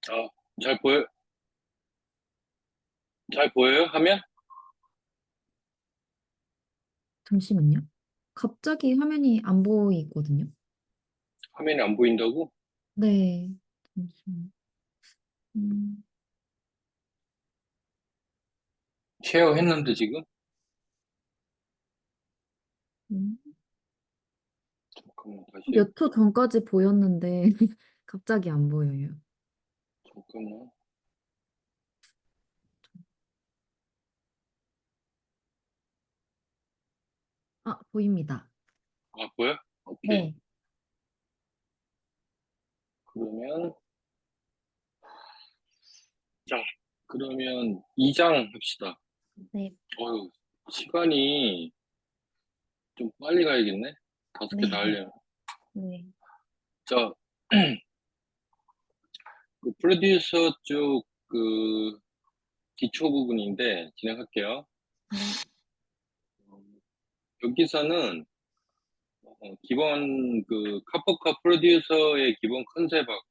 아, 잘 보여, 잘 보여요? 화면? 잠시만요. 갑자기 화면이 안 보이거든요. 화면이 안 보인다고? 네. 잠시만요. 음, 쉐어 했는데 지금? 음. 잠깐만, 다시 몇 초 해볼게. 전까지 보였는데 갑자기 안 보여요. 잠깐만. 아, 보입니다. 아, 보여? 오케이. 네. 그러면, 자, 그러면 2장 합시다. 네. 어휴, 시간이 좀 빨리 가야겠네? 다섯 개 다 네. 하려면. 네. 자, 그 프로듀서 쪽 그 기초 부분인데 진행할게요. 네. 어, 여기서는 기본 그 카포카 프로듀서의 기본 컨셉하고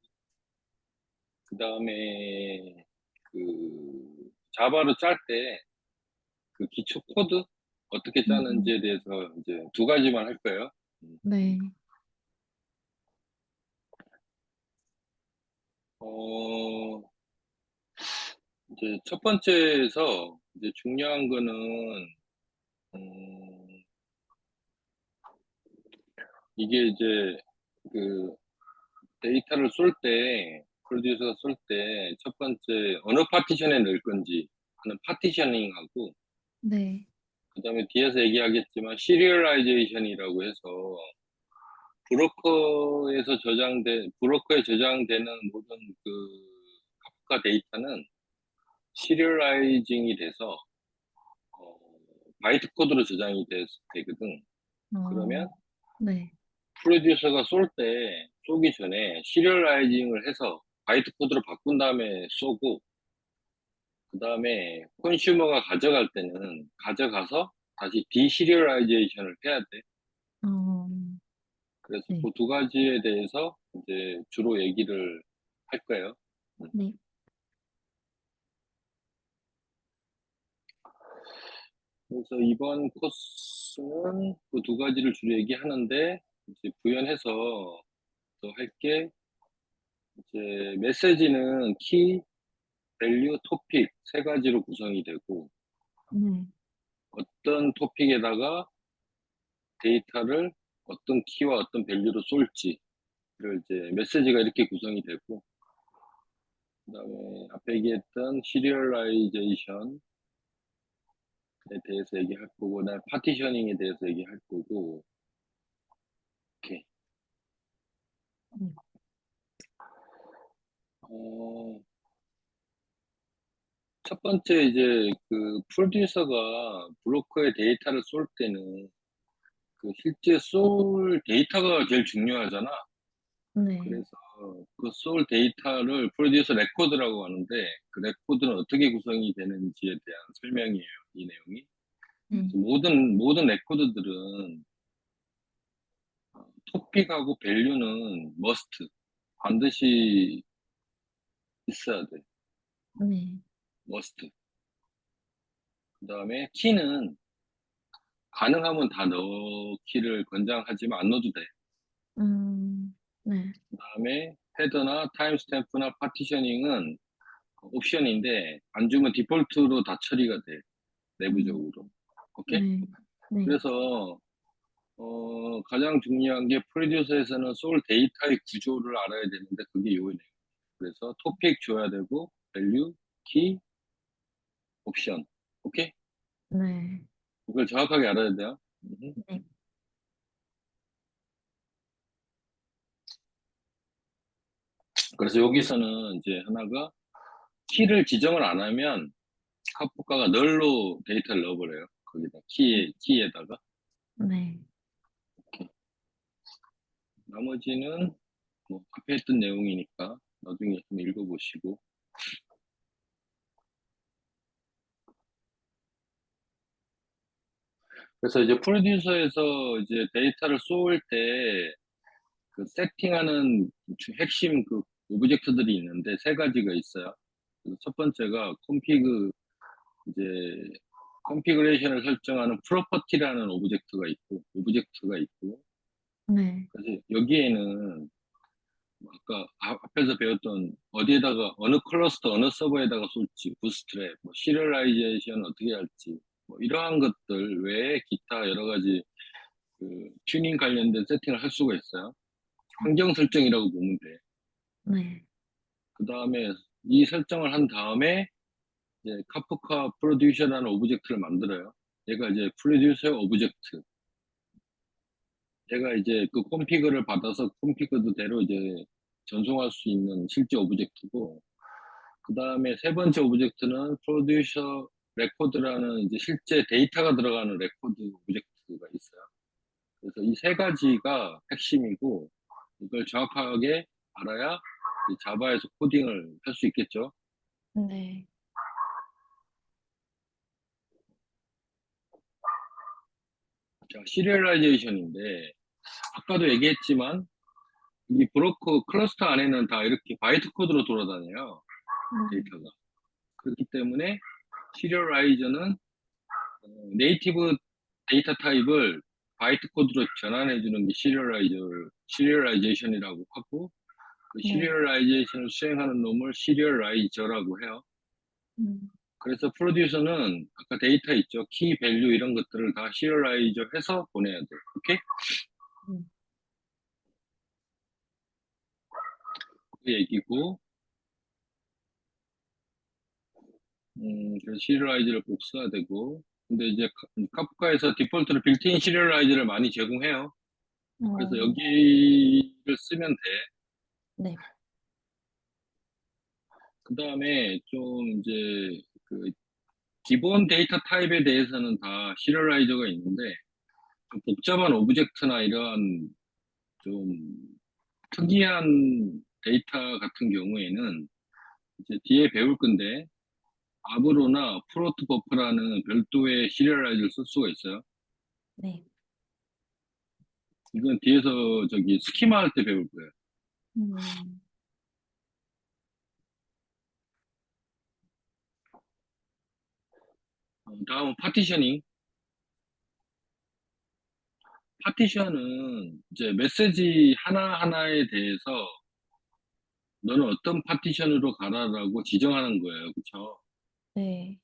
그 다음에 그 자바로 짤 때 그 기초 코드 어떻게 음, 짜는지에 대해서 이제 두 가지만 할 거예요. 음. 네. 어, 이제 첫 번째에서 이제 중요한 거는 음, 이게 이제 그 데이터를 쏠 때, 프로듀서가 쏠 때 첫 번째 어느 파티션에 넣을 건지 하는 파티셔닝하고 네. 그다음에 뒤에서 얘기하겠지만 시리얼라이제이션이라고 해서 브로커에 저장되는 모든 그 카프카 데이터는 시리얼라이징이 돼서 어, 바이트 코드로 되거든. 어, 그러면 네. 프로듀서가 쏘기 전에 시리얼라이징을 해서 바이트 코드로 바꾼 다음에 쏘고 그 다음에 컨슈머가 가져갈 때는 가져가서 다시 디시리얼라이제이션을 해야 돼. 어, 그래서 네. 그 두 가지에 대해서 이제 주로 얘기를 할 거예요. 음. 네. 그래서 이번 코스는 그 두 가지를 주로 얘기하는데 이제 부연해서 더 할 게 이제 메시지는 키, 밸류, 토픽 세 가지로 구성이 되고 네. 어떤 토픽에다가 데이터를 어떤 키와 어떤 밸류로 쏠지를 이제 메시지가 이렇게 구성이 되고 그다음에 앞에 얘기했던 시리얼라이제이션에 대해서 얘기할 거고 그다음에 파티셔닝에 대해서 얘기할 거고 이렇게 네. 어, 첫 번째 이제 그 프로듀서가 브로커의 데이터를 쏠 때는 그 실제 쏠 데이터가 제일 중요하잖아. 네. 그래서 그 쏠 데이터를 프로듀서 레코드라고 하는데 그 레코드는 어떻게 구성이 되는지에 대한 설명이에요. 이 내용이. 네. 그래서 모든 레코드들은 토픽하고 밸류는 머스트 반드시 있어야 돼. 네. 머스트. 그다음에 키는 가능하면 다 넣기를 권장하지만 안 넣어도 돼. 네. 그다음에 헤더나 타임스탬프나 파티셔닝은 옵션인데 안 주면 디폴트로 다 처리가 돼. 음, 내부적으로. 오케이? 네. 네. 그래서 가장 중요한 게 프로듀서에서는 쏠 데이터의 구조를 알아야 되는데 그게 요이네요. 그래서 토픽 줘야 되고 밸류, 키, 옵션. 오케이? 네. 이걸 정확하게 알아야 돼요. 네. 그래서 여기서는 이제 하나가 키를 지정을 안 하면 카프카가 널로 데이터를 넣어버려요. 거기다 키에다가. 네. 나머지는 뭐 앞에 했던 내용이니까 나중에 좀 읽어보시고. 그래서 이제 프로듀서에서 이제 데이터를 쏠 때 그 세팅하는 핵심 그 오브젝트들이 있는데 세 가지가 있어요. 그래서 첫 번째가 이제 컨피그레이션을 설정하는 프로퍼티라는 오브젝트가 있고, 네. 그래서 여기에는 아까 앞에서 배웠던 어디에다가 어느 클러스터 어느 서버에다가 쏠지, 부스트랩, 뭐 시리얼라이제이션 어떻게 할지, 뭐 이러한 것들 외에 기타 여러 가지 그 튜닝 관련된 세팅을 할 수가 있어요. 환경 설정이라고 보면 돼. 네. 그 다음에 이 설정을 한 다음에 이제 카프카 프로듀서라는 오브젝트를 만들어요. 얘가 이제 프로듀서 오브젝트. 얘가 이제 그 콘피그를 받아서 콘피그대로 이제 전송할 수 있는 실제 오브젝트고, 그 다음에 세 번째 오브젝트는 프로듀서 레코드라는 이제 실제 데이터가 들어가는 레코드 오브젝트가 있어요. 그래서 이 세 가지가 핵심이고, 이걸 정확하게 알아야 이 자바에서 코딩을 할 수 있겠죠. 네. 자, 시리얼라이제이션인데, 아까도 얘기했지만, 이 브로커 클러스터 안에는 다 이렇게 바이트 코드로 돌아다녀요. 네. 데이터가. 그렇기 때문에 시리얼라이저는 네이티브 데이터 타입을 바이트 코드로 전환해주는 게 시리얼라이제이션이라고 하고, 그 네. 시리얼라이제이션을 수행하는 놈을 시리얼라이저라고 해요. 음. 그래서 프로듀서는 아까 데이터 있죠. 키, 밸류 이런 것들을 다 시리얼라이저 해서 보내야 돼. 오케이? 음. 그 얘기고, 그래서 시리얼라이저를 꼭 써야 되고, 근데 이제 카프카에서 디폴트로 빌트인 시리얼라이저를 많이 제공해요. 그래서 어. 여기를 쓰면 돼. 네. 그 다음에 좀 이제 그 기본 데이터 타입에 대해서는 다 시리얼라이저가 있는데, 좀 복잡한 오브젝트나 이러한 좀 특이한 데이터 같은 경우에는 이제 뒤에 배울 건데, 아브로나 프로트 버프라는 별도의 시리얼라이저를 쓸 수가 있어요. 네. 이건 뒤에서 저기 스키마 할 때 배울 거예요. 음. 다음은 파티셔닝. 파티션은 이제 메시지 하나하나에 대해서 너는 어떤 파티션으로 가라라고 지정하는 거예요. 그쵸? 네.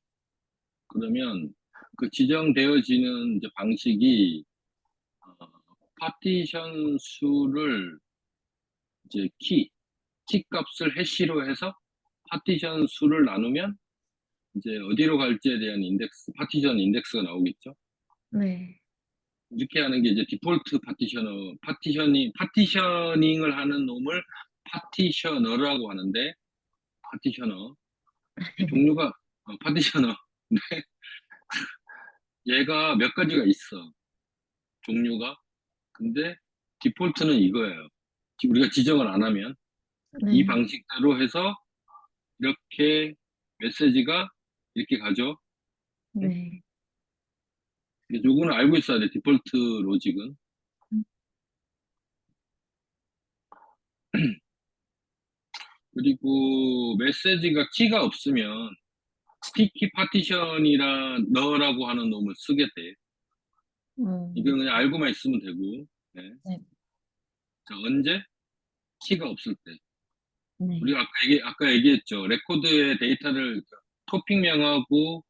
그러면 그 지정되어지는 이제 방식이 어, 파티션 수를 이제 키 값을 해시로 해서 파티션 수를 나누면 이제 어디로 갈지에 대한 파티션 인덱스가 나오겠죠. 네. 이렇게 하는 게 이제 디폴트 파티셔닝을 하는 놈을 파티셔너라고 하는데, 파티셔너. 이 종류가, 파티셔너. 얘가 몇 가지가 있어, 종류가. 근데 디폴트는 이거예요. 우리가 지정을 안 하면. 이 네. 방식대로 해서 이렇게 메시지가 이렇게 가죠. 응? 네. 요거는 알고 있어야 돼, 디폴트 로직은. 음. 그리고 메시지가 키가 없으면 스티키 파티션이란 너라고 하는 놈을 쓰게 돼. 이건 그냥 알고만 있으면 되고. 네. 네. 자, 언제? 키가 없을 때. 네. 우리가 아까 얘기했죠. 레코드의 데이터를 토픽명하고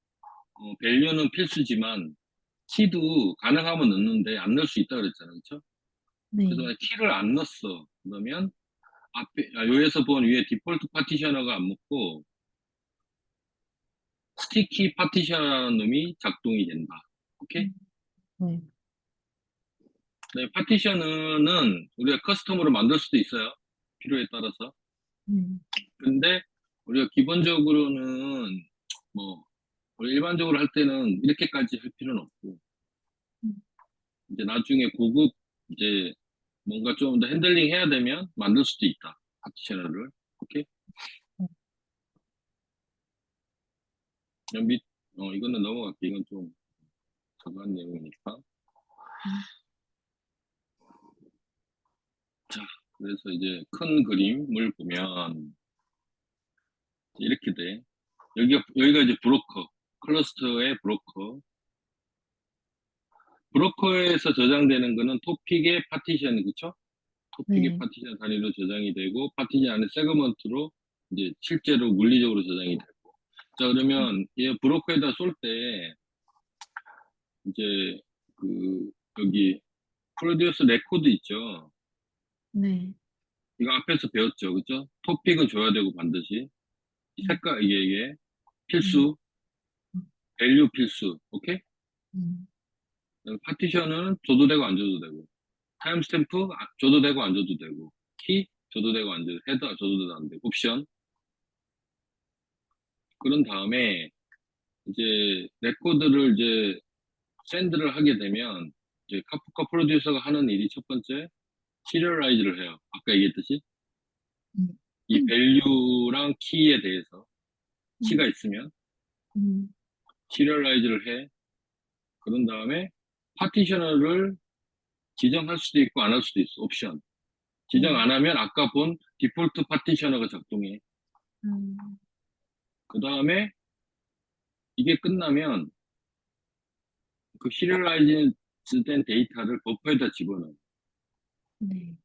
밸류는 필수지만 키도 가능하면 넣는데 안 넣을 수 있다 그랬잖아요. 그렇죠? 그래서 네. 만약 키를 안 넣었어. 그러면 여기서 본 위에 디폴트 파티셔너가 안 먹고 스티키 파티셔너라는 놈이 작동이 된다. 오케이? 음. 네. 네, 파티셔너는 우리가 커스텀으로 만들 수도 있어요. 필요에 따라서. 음. 근데 우리가 기본적으로는 뭐 우리 일반적으로 할 때는 이렇게까지 할 필요는 없고, 음. 이제 나중에 고급 이제 뭔가 좀 더 핸들링 해야 되면 만들 수도 있다. 파티셔너를. 오케이? 그냥 이거는 넘어갈게. 이건 좀 저거한 내용이니까. 음. 자, 그래서 이제 큰 그림을 보면 이렇게 돼. 여기가 이제 브로커, 클러스터의 브로커. 브로커에서 저장되는 거는 토픽의 파티션, 그쵸? 토픽의 네. 파티션 단위로 저장이 되고, 파티션 안에 세그먼트로 이제 실제로 물리적으로 저장이 되고. 자, 그러면 이 브로커에다 쏠 때, 이제 여기 프로듀스 레코드 있죠? 네. 이거 앞에서 배웠죠, 그쵸? 토픽은 줘야 되고 반드시. 음, 색깔, 이게 음, 필수, 밸류 필수, 오케이? 음, 파티션은 줘도 되고 안 줘도 되고. 타임스탬프 줘도 되고 안 줘도 되고. 키 줘도 되고 안 줘도 되고. 헤더 줘도 되고 안 되고. 옵션. 그런 다음에 이제 레코드를 이제 샌드를 하게 되면 이제 카프카 프로듀서가 하는 일이 첫 번째 시리얼라이즈를 해요. 아까 얘기했듯이 음, 이 밸류랑 키에 대해서 키가 음, 있으면 음, 시리얼라이즈를 해. 그런 다음에 파티셔너를 지정할 수도 있고 안 할 수도 있어. 옵션. 지정 네. 안 하면 아까 본 디폴트 파티셔너가 작동해. 음, 그 다음에 이게 끝나면 그 시리얼라이즈 된 데이터를 버퍼에다 집어넣어요. 네.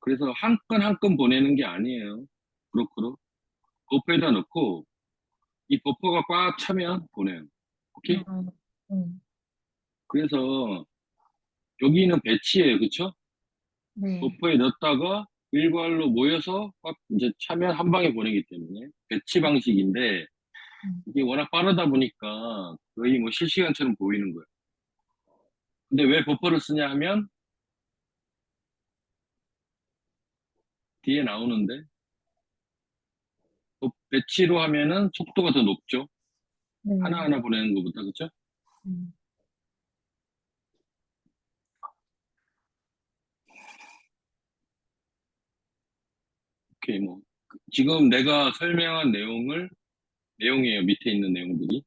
그래서 한 건 한 건 보내는 게 아니에요. 브로커로. 버퍼에다 넣고 이 버퍼가 꽉 차면 보내요. 오케이? 아, 음, 그래서 여기는 배치예요. 그쵸? 네. 버퍼에 넣었다가 일괄로 모여서 꽉 이제 차면 한 방에 보내기 때문에 배치 방식인데 음, 이게 워낙 빠르다 보니까 거의 뭐 실시간처럼 보이는 거예요. 근데 왜 버퍼를 쓰냐 하면 뒤에 나오는데 배치로 하면은 속도가 더 높죠. 네. 하나하나 보내는 것보다, 그쵸? 음, 오케이, 뭐. 지금 내가 설명한 내용이에요. 밑에 있는 내용들이.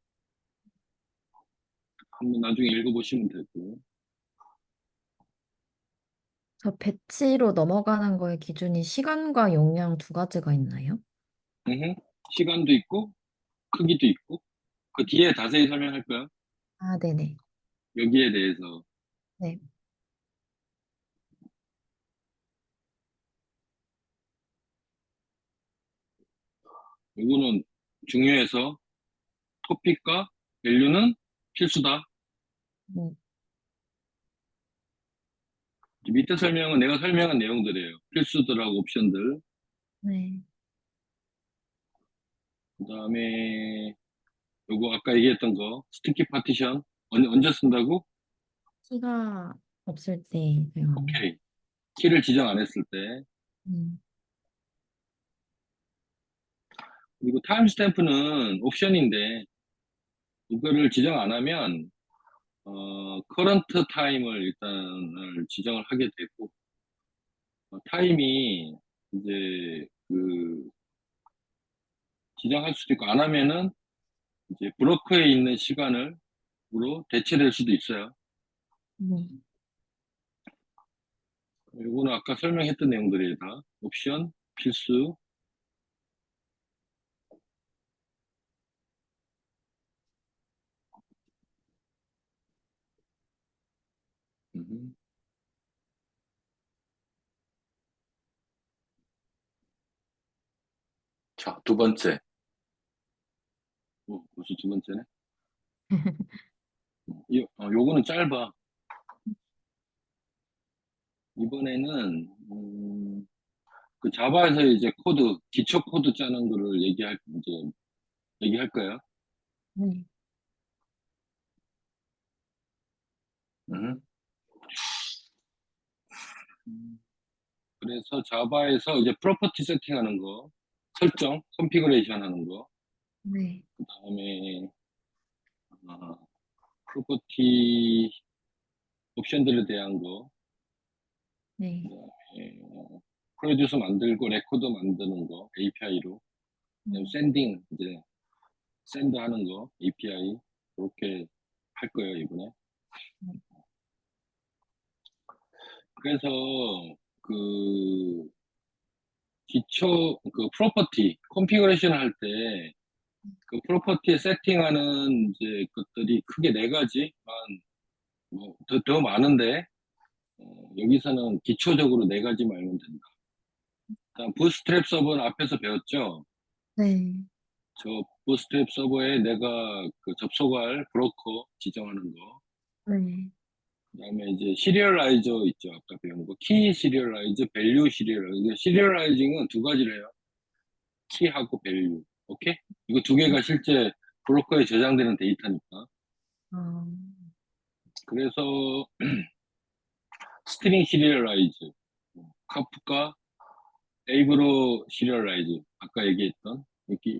한번 나중에 읽어보시면 되고. 저 배치로 넘어가는 거의 기준이 시간과 용량 두 가지가 있나요? 음흠. 시간도 있고, 크기도 있고. 그 뒤에 자세히 설명할 거야. 아, 네네. 여기에 대해서. 네. 이거는 중요해서 토픽과 밸류는 필수다. 네. 밑에 설명은 내가 설명한 내용들이에요. 필수들하고 옵션들. 네. 그 다음에 요거 아까 얘기했던 거 스티키 파티션 언제 쓴다고? 키가 없을 때 사용합니다. 오케이. 키를 지정 안 했을 때. 음, 그리고 타임스탬프는 옵션인데 이거를 지정 안 하면 커런트 타임을 일단을 지정을 하게 되고 타임이 이제 지정할 수도 있고 안 하면은 이제 브로커에 있는 시간으로 대체될 수도 있어요. 음, 이거는 아까 설명했던 내용들이에요, 다. 옵션, 필수. 음. 자, 두 번째. 벌써 두 번째네. 요거는 짧아. 이번에는, 그 자바에서 이제 기초 코드 짜는 거를 얘기할 거예요. 네. 음. 그래서 자바에서 이제 프로퍼티 세팅하는 거, 설정, 컨피그레이션 하는 거, 네. 그 다음에, 프로퍼티 옵션들에 대한 거, 네. 그다음에 프로듀서 만들고 레코드 만드는 거, API로, 음, 이제 샌드 하는 거, API, 그렇게 할 거예요, 이번에. 네. 그래서 그 기초 그 프로퍼티 컨피그레이션 할 때 그 프로퍼티에 세팅하는 이제 것들이 크게 네 가지만 더 많은데 여기서는 기초적으로 네 가지만 알면 된다. 일단 부스트랩 서버는 앞에서 배웠죠. 네. 저 부스트랩 서버에 내가 그 접속할 브로커 지정하는 거. 네. 그다음에 이제 시리얼라이저 있죠. 아까 배운 거. 키 시리얼라이저, 밸류 시리얼라이저. 시리얼라이징은 두 가지를 해요. 키하고 밸류. 오케이? 이거 두 개가 실제 브로커에 저장되는 데이터니까. 아, 그래서 스트링 시리얼라이즈, 카프카, 에이브로 시리얼라이즈. 아까 얘기했던 이렇게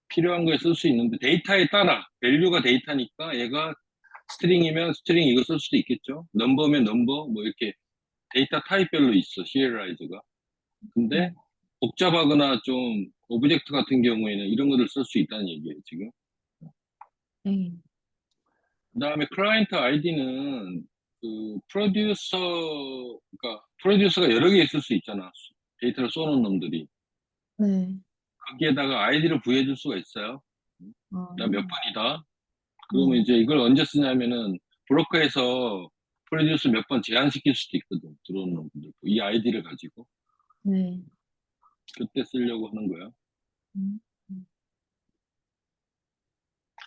필요한 거에 쓸 수 있는데 데이터에 따라 밸류가 데이터니까 얘가 스트링이면 스트링 이거 쓸 수도 있겠죠. 넘버면 넘버 뭐 이렇게 데이터 타입별로 있어 시리얼라이즈가. 근데 음, 복잡하거나 좀 오브젝트 같은 경우에는 이런 거를 쓸 수 있다는 얘기예요 지금. 네. 그다음에 클라이언트 아이디는 그 프로듀서 그러니까 프로듀서가 여러 개 있을 수 있잖아. 데이터를 쏘는 놈들이 네. 거기에다가 아이디를 부여해 줄 수가 있어요. 아, 나 몇 번이다. 그러면 네. 이제 이걸 언제 쓰냐면은 브로커에서 프로듀스 몇 번 제한시킬 수도 있거든. 들어오는 분들. 이 아이디를 가지고. 네. 그때 쓰려고 하는 거야. 음, 음,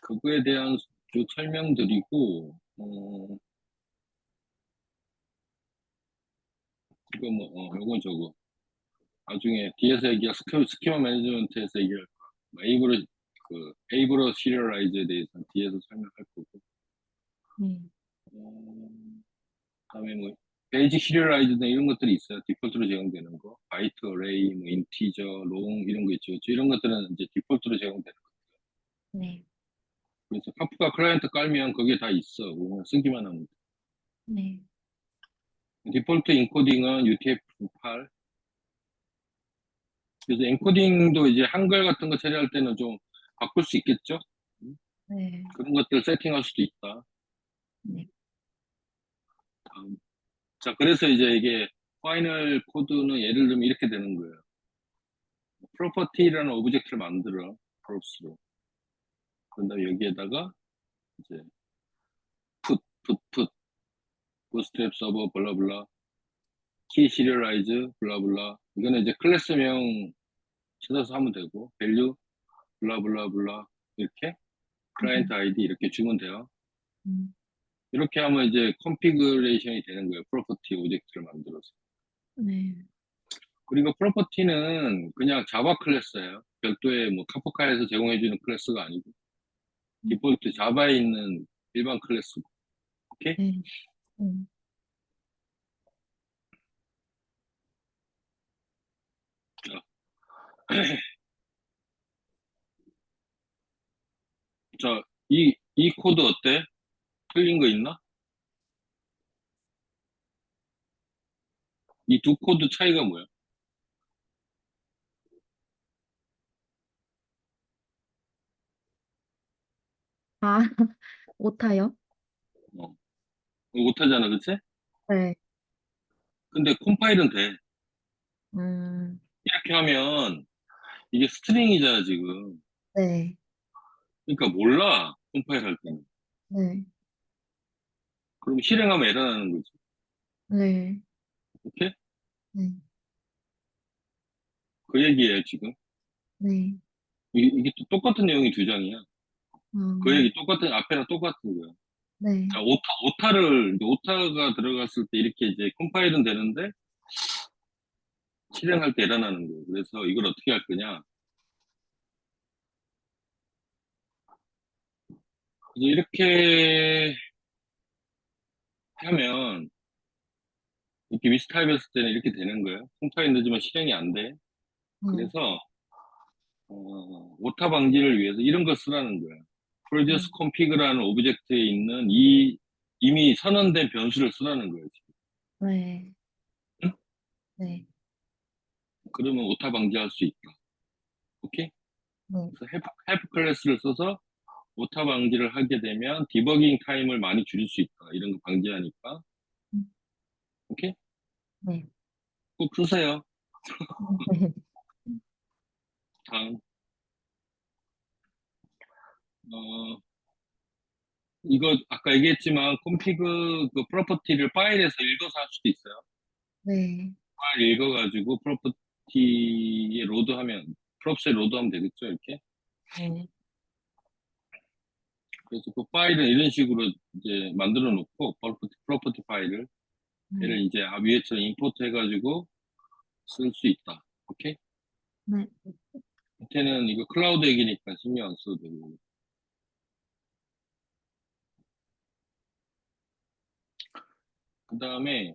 그거에 대한 쭉 설명드리고, 이거 뭐, 요건 저거. 나중에 뒤에서 얘기할 스키마 매니지먼트에서 얘기할 거야. 에이브로 시리얼라이즈에 대해서는 뒤에서 설명할 거고. 네. 어, 그다음에 뭐 베이직 시리얼라이즈나 이런 것들이 있어요. 디폴트로 제공되는 거. 바이트, 어레이, 뭐 인티저, 롱 이런 거 있죠. 이런 것들은 이제 디폴트로 제공되는 거. 네. 그래서 카프카 클라이언트 깔면 거기에 다 있어. 그거 쓰기만 하면 돼. 네. 디폴트 인코딩은 UTF-8. 그래서 엔코딩도 이제 한글 같은 거 처리할 때는 좀 바꿀 수 있겠죠? 네. 그런 것들 세팅할 수도 있다. 네. 다음. 자, 그래서 이제 이게 파이널 코드는 예를 들면 이렇게 되는 거예요. 프로퍼티라는 오브젝트를 만들어. 프롭스로. 그런 다음에 여기에다가 이제 풋, 보스트랩 서버, 블라블라, 키 시리얼라이즈, 블라블라. 이거는 이제 클래스명 찾아서 하면 되고, 밸류, 블라블라블라. 이렇게 클라이언트 음, 아이디 이렇게 주면 돼요. 음, 이렇게 하면 이제 컨피그레이션이 되는 거예요. 프로퍼티 오브젝트를 만들어서. 네. 그리고 프로퍼티는 그냥 자바 클래스예요. 별도의 뭐 카프카에서 제공해주는 클래스가 아니고 디폴트 자바에 있는 일반 클래스. 오케이? 네. 음, 자, 자, 이 코드 어때? 틀린 거 있나? 이 두 코드 차이가 뭐야? 아, 오타요? 어, 못하잖아, 그치? 네. 근데 컴파일은 돼. 음, 이렇게 하면 이게 스트링이잖아, 지금. 네. 그러니까 몰라, 컴파일 할 때는. 네. 그럼 실행하면 에러 나는 거지. 네. 오케이? 네. 그 얘기예요, 지금. 네. 이게 또 똑같은 내용이 두 장이야. 그 음, 얘기 앞에랑 똑같은 거야. 네. 자, 오타가 들어갔을 때 이렇게 이제 컴파일은 되는데 실행할 때 에러나는 거예요. 그래서 이걸 어떻게 할 거냐. 그래서 이렇게 하면 이렇게 미스타입했을 때는 이렇게 되는 거예요. 컴파일 늦으면 실행이 안 돼. 네. 그래서 오타 방지를 위해서 이런 걸 쓰라는 거예요. produce 네. config라는 오브젝트에 있는 이미 선언된 변수를 쓰라는 거예요. 지금. 네. 응? 네. 그러면 오타 방지할 수 있다. 오케이? 네. 그래서 have 클래스를 써서 오타 방지를 하게 되면 디버깅 타임을 많이 줄일 수 있다. 이런 거 방지하니까. 음, 오케이? 네. 꼭 쓰세요. 네. 다음. 어, 이거 아까 얘기했지만 콤피그 그 프로퍼티를 파일에서 읽어서 할 수도 있어요. 네. 파일 읽어가지고 프로퍼티에 로드하면, 프롭스에 로드하면 되겠죠, 이렇게. 네. 그래서 그 파일은 이런 식으로 이제 만들어 놓고, 프로퍼티 파일을, 얘를 네. 이제 위에처럼 임포트 해가지고 쓸 수 있다. 오케이? 네. 밑에는 이거 클라우드 얘기니까 신경 안 써도 되고. 그 다음에,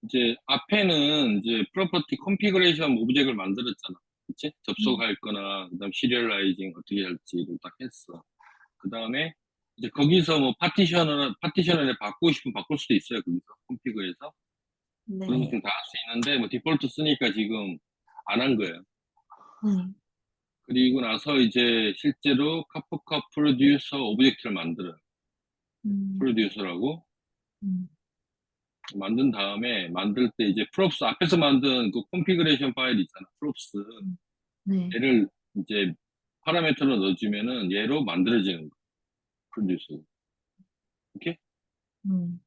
이제 앞에는 이제 프로퍼티 컨피그레이션 오브젝트를 만들었잖아. 그치? 접속할 거나, 그 다음 시리얼라이징 어떻게 할지를 딱 했어. 그 다음에 이제 거기서 뭐 파티셔너를 바꾸고 싶으면 바꿀 수도 있어요. 거기서 컨피그에서. 그런 네. 것들 다 할 수 있는데, 뭐 디폴트 쓰니까 지금 안 한 거예요. 네. 그리고 나서 이제 실제로 카프카 프로듀서 오브젝트를 만들어요. 음. 프로듀서라고. 음. 만든 다음에 만들 때 이제 프롭스 앞에서 만든 그 컨피그레이션 파일 있잖아. 프롭스. 네. 얘를 이제 파라미터로 넣어주면은 얘로 만들어지는 거야. 프로듀서. 오케이? 음.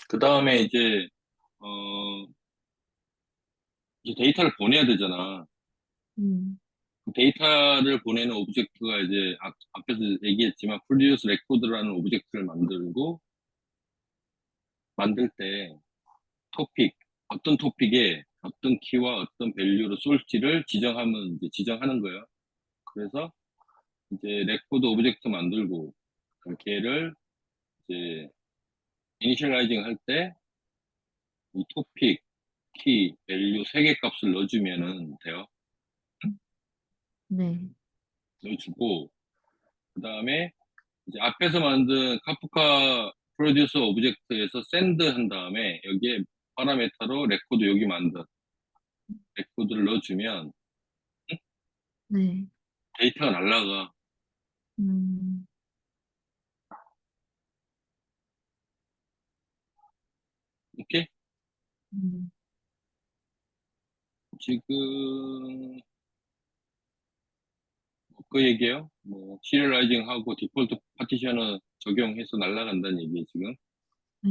그 다음에 어, 이제 데이터를 보내야 되잖아. 음. 그 데이터를 보내는 오브젝트가 이제 앞에서 얘기했지만 프로듀스 레코드라는 오브젝트를 만들 때 토픽, 어떤 토픽에 어떤 키와 어떤 밸류로 쏠지를 지정하면 이제 지정하는 거예요. 그래서 이제 레코드 오브젝트 만들고 그럼 걔를 이제 이니셜라이징 할 때 이 토픽, 키, 밸류 세 개 값을 넣어주면은 돼요. 네. 넣어주고 그 다음에 이제 앞에서 만든 카프카 프로듀서 오브젝트에서 샌드 한 다음에 여기에 파라메터로 레코드 여기 만든 레코드를 넣어주면 네. 데이터가 날라가. 음. 오케이? 음. 지금 그 얘기예요. 뭐 시리얼라이징 하고 디폴트 파티션을 적용해서 날아간다는 얘기예요, 지금. 네.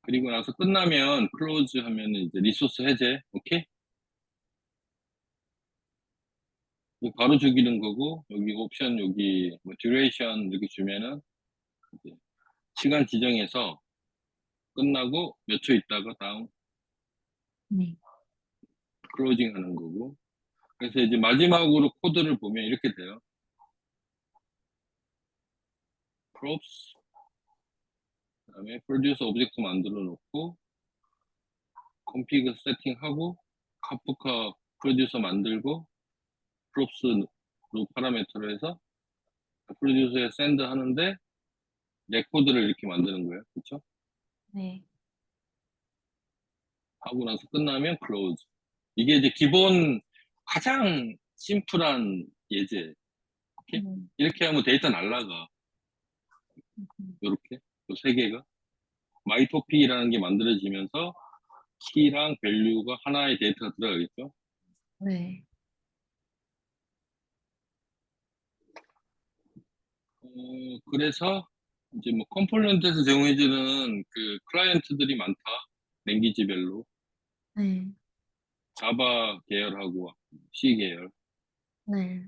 그리고 나서 끝나면 클로즈 하면은 이제 리소스 해제. 오케이? 이거 바로 죽이는 거고 여기 옵션 여기 뭐 듀레이션 이렇게 주면은 이제 시간 지정해서 끝나고 몇 초 있다가 다음 네. 클로징 하는 거고. 그래서 이제 마지막으로 코드를 보면 이렇게 돼요. props 그다음에 produce 오브젝트 만들어 놓고 config 세팅하고 카프카 프로듀서 만들고 props 로 파라미터로 해서 프로듀서에 샌드 하는데 레코드를 이렇게 만드는 거예요. 그렇죠? 네. 하고 나서 끝나면 close. 이게 이제 기본 가장 심플한 예제. 이렇게 음. 이렇게 하면 데이터 날라가. 이렇게 그 세 개가 마이토픽이라는 게 만들어지면서 키랑 밸류가 하나의 데이터가 들어가겠죠. 네. 그래서 이제 뭐 컴포넌트에서 제공해주는 그 클라이언트들이 많다. 랭귀지별로 네. 자바 계열하고 C 계열. 네.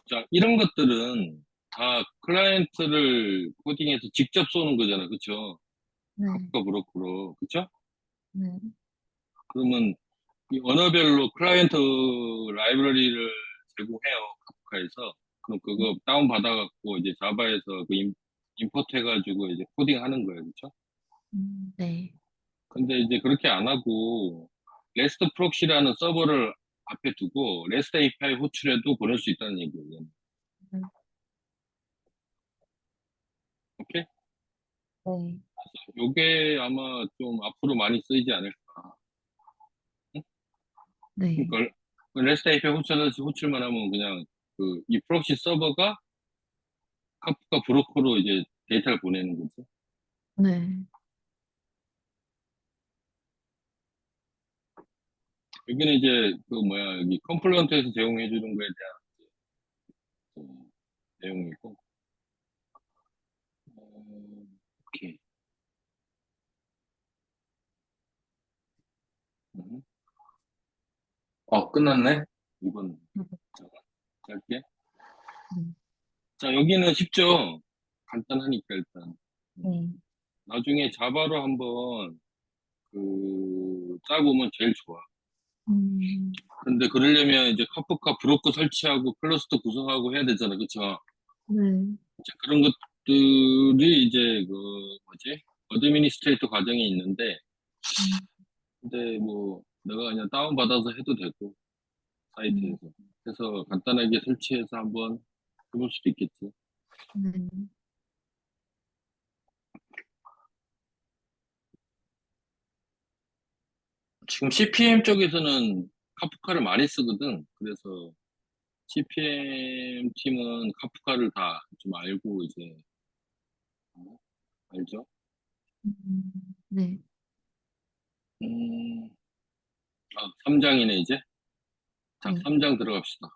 자, 이런 것들은 다 클라이언트를 코딩해서 직접 쏘는 거잖아. 그쵸? 네. 카프카 브로크로. 그쵸? 네. 그러면 이 언어별로 클라이언트 라이브러리를 제공해요. 카프카에서. 그럼 그거 다운받아갖고 이제 자바에서 그 임포트 해가지고 이제 코딩 하는 거예요. 그쵸? 네. 근데 이제 그렇게 안 하고 레스트 프록시라는 서버를 앞에 두고 레스트 API 호출해도 보낼 수 있다는 얘기예요. 음. 오케이? 네. 요게 아마 좀 앞으로 많이 쓰이지 않을까. 응? 네. 그러니까 REST API 호출만 하면 그냥 이 프록시 서버가 카프카 브로커로 이제 데이터를 보내는 거지. 네. 여기는 이제 여기 컴플런트에서 제공해 주는 거에 대한 내용이고. 오케이. 음. 끝났네. 이건 잠깐 짧게. 음. 자, 여기는 쉽죠. 간단하니까 일단. 음. 네. 나중에 자바로 한번 짜보면 제일 좋아. 음. 근데 그러려면 이제 카프카 브로커 설치하고 클러스터 구성하고 해야 되잖아. 그쵸? 네. 자, 그런 것들이 이제 뭐지? 어드미니스트레이터 과정이 있는데, 음. 근데 뭐 내가 그냥 다운받아서 해도 되고, 음. 사이트에서. 그래서 간단하게 설치해서 한번 해볼 수도 있겠지. 네. 지금 CPM 쪽에서는 카프카를 많이 쓰거든. 그래서 CPM 팀은 카프카를 다 좀 알고 이제, 알죠? 네. 음, 3장이네, 이제. 자, 네. 3장 들어갑시다.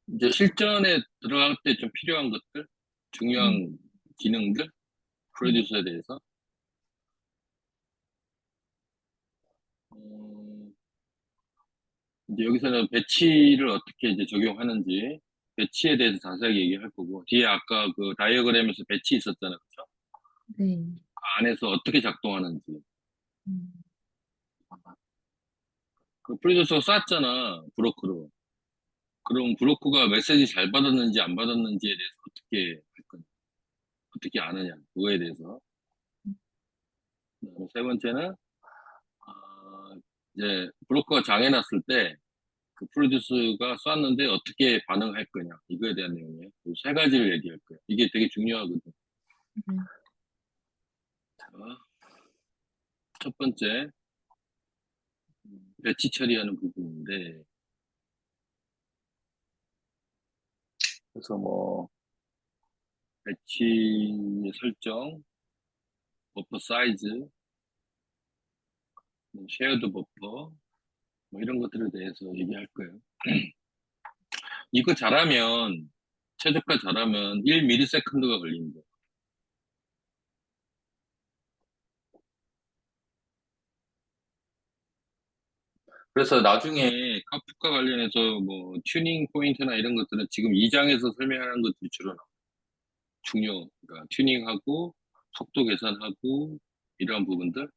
이제 실전에 들어갈 때 좀 필요한 것들, 네. 중요한 기능들, 네. 프로듀서에 대해서. 어, 이제 여기서는 배치를 어떻게 이제 적용하는지, 배치에 대해서 자세하게 얘기할 거고, 뒤에 아까 그 다이어그램에서 배치 있었잖아요. 그쵸? 네. 그 안에서 어떻게 작동하는지. 음. 그 프로듀서가 쐈잖아, 브로커로. 그럼 브로커가 메시지 잘 받았는지 안 받았는지에 대해서 어떻게 할 거냐, 어떻게 아느냐, 그거에 대해서. 그다음에 세 번째는, 이제 브로커가 장애났을 때, 그 프로듀스가 쐈는데 어떻게 반응할 거냐, 이거에 대한 내용이에요. 이 세 가지를 얘기할 거예요. 이게 되게 중요하거든. 네. 자, 첫 번째, 배치 처리하는 부분인데, 그래서 뭐, 배치 설정, 버퍼 사이즈, 뭐 쉐어드 버퍼, 뭐 이런 것들에 대해서 얘기할 거예요. 이거 잘하면, 최저가 잘하면 1ms가 걸린다. 그래서 나중에 카프카 관련해서 뭐 튜닝 포인트나 이런 것들은 지금 2장에서 설명하는 것들이 주로 나와요. 그러니까 튜닝하고 속도 계산하고 이러한 부분들.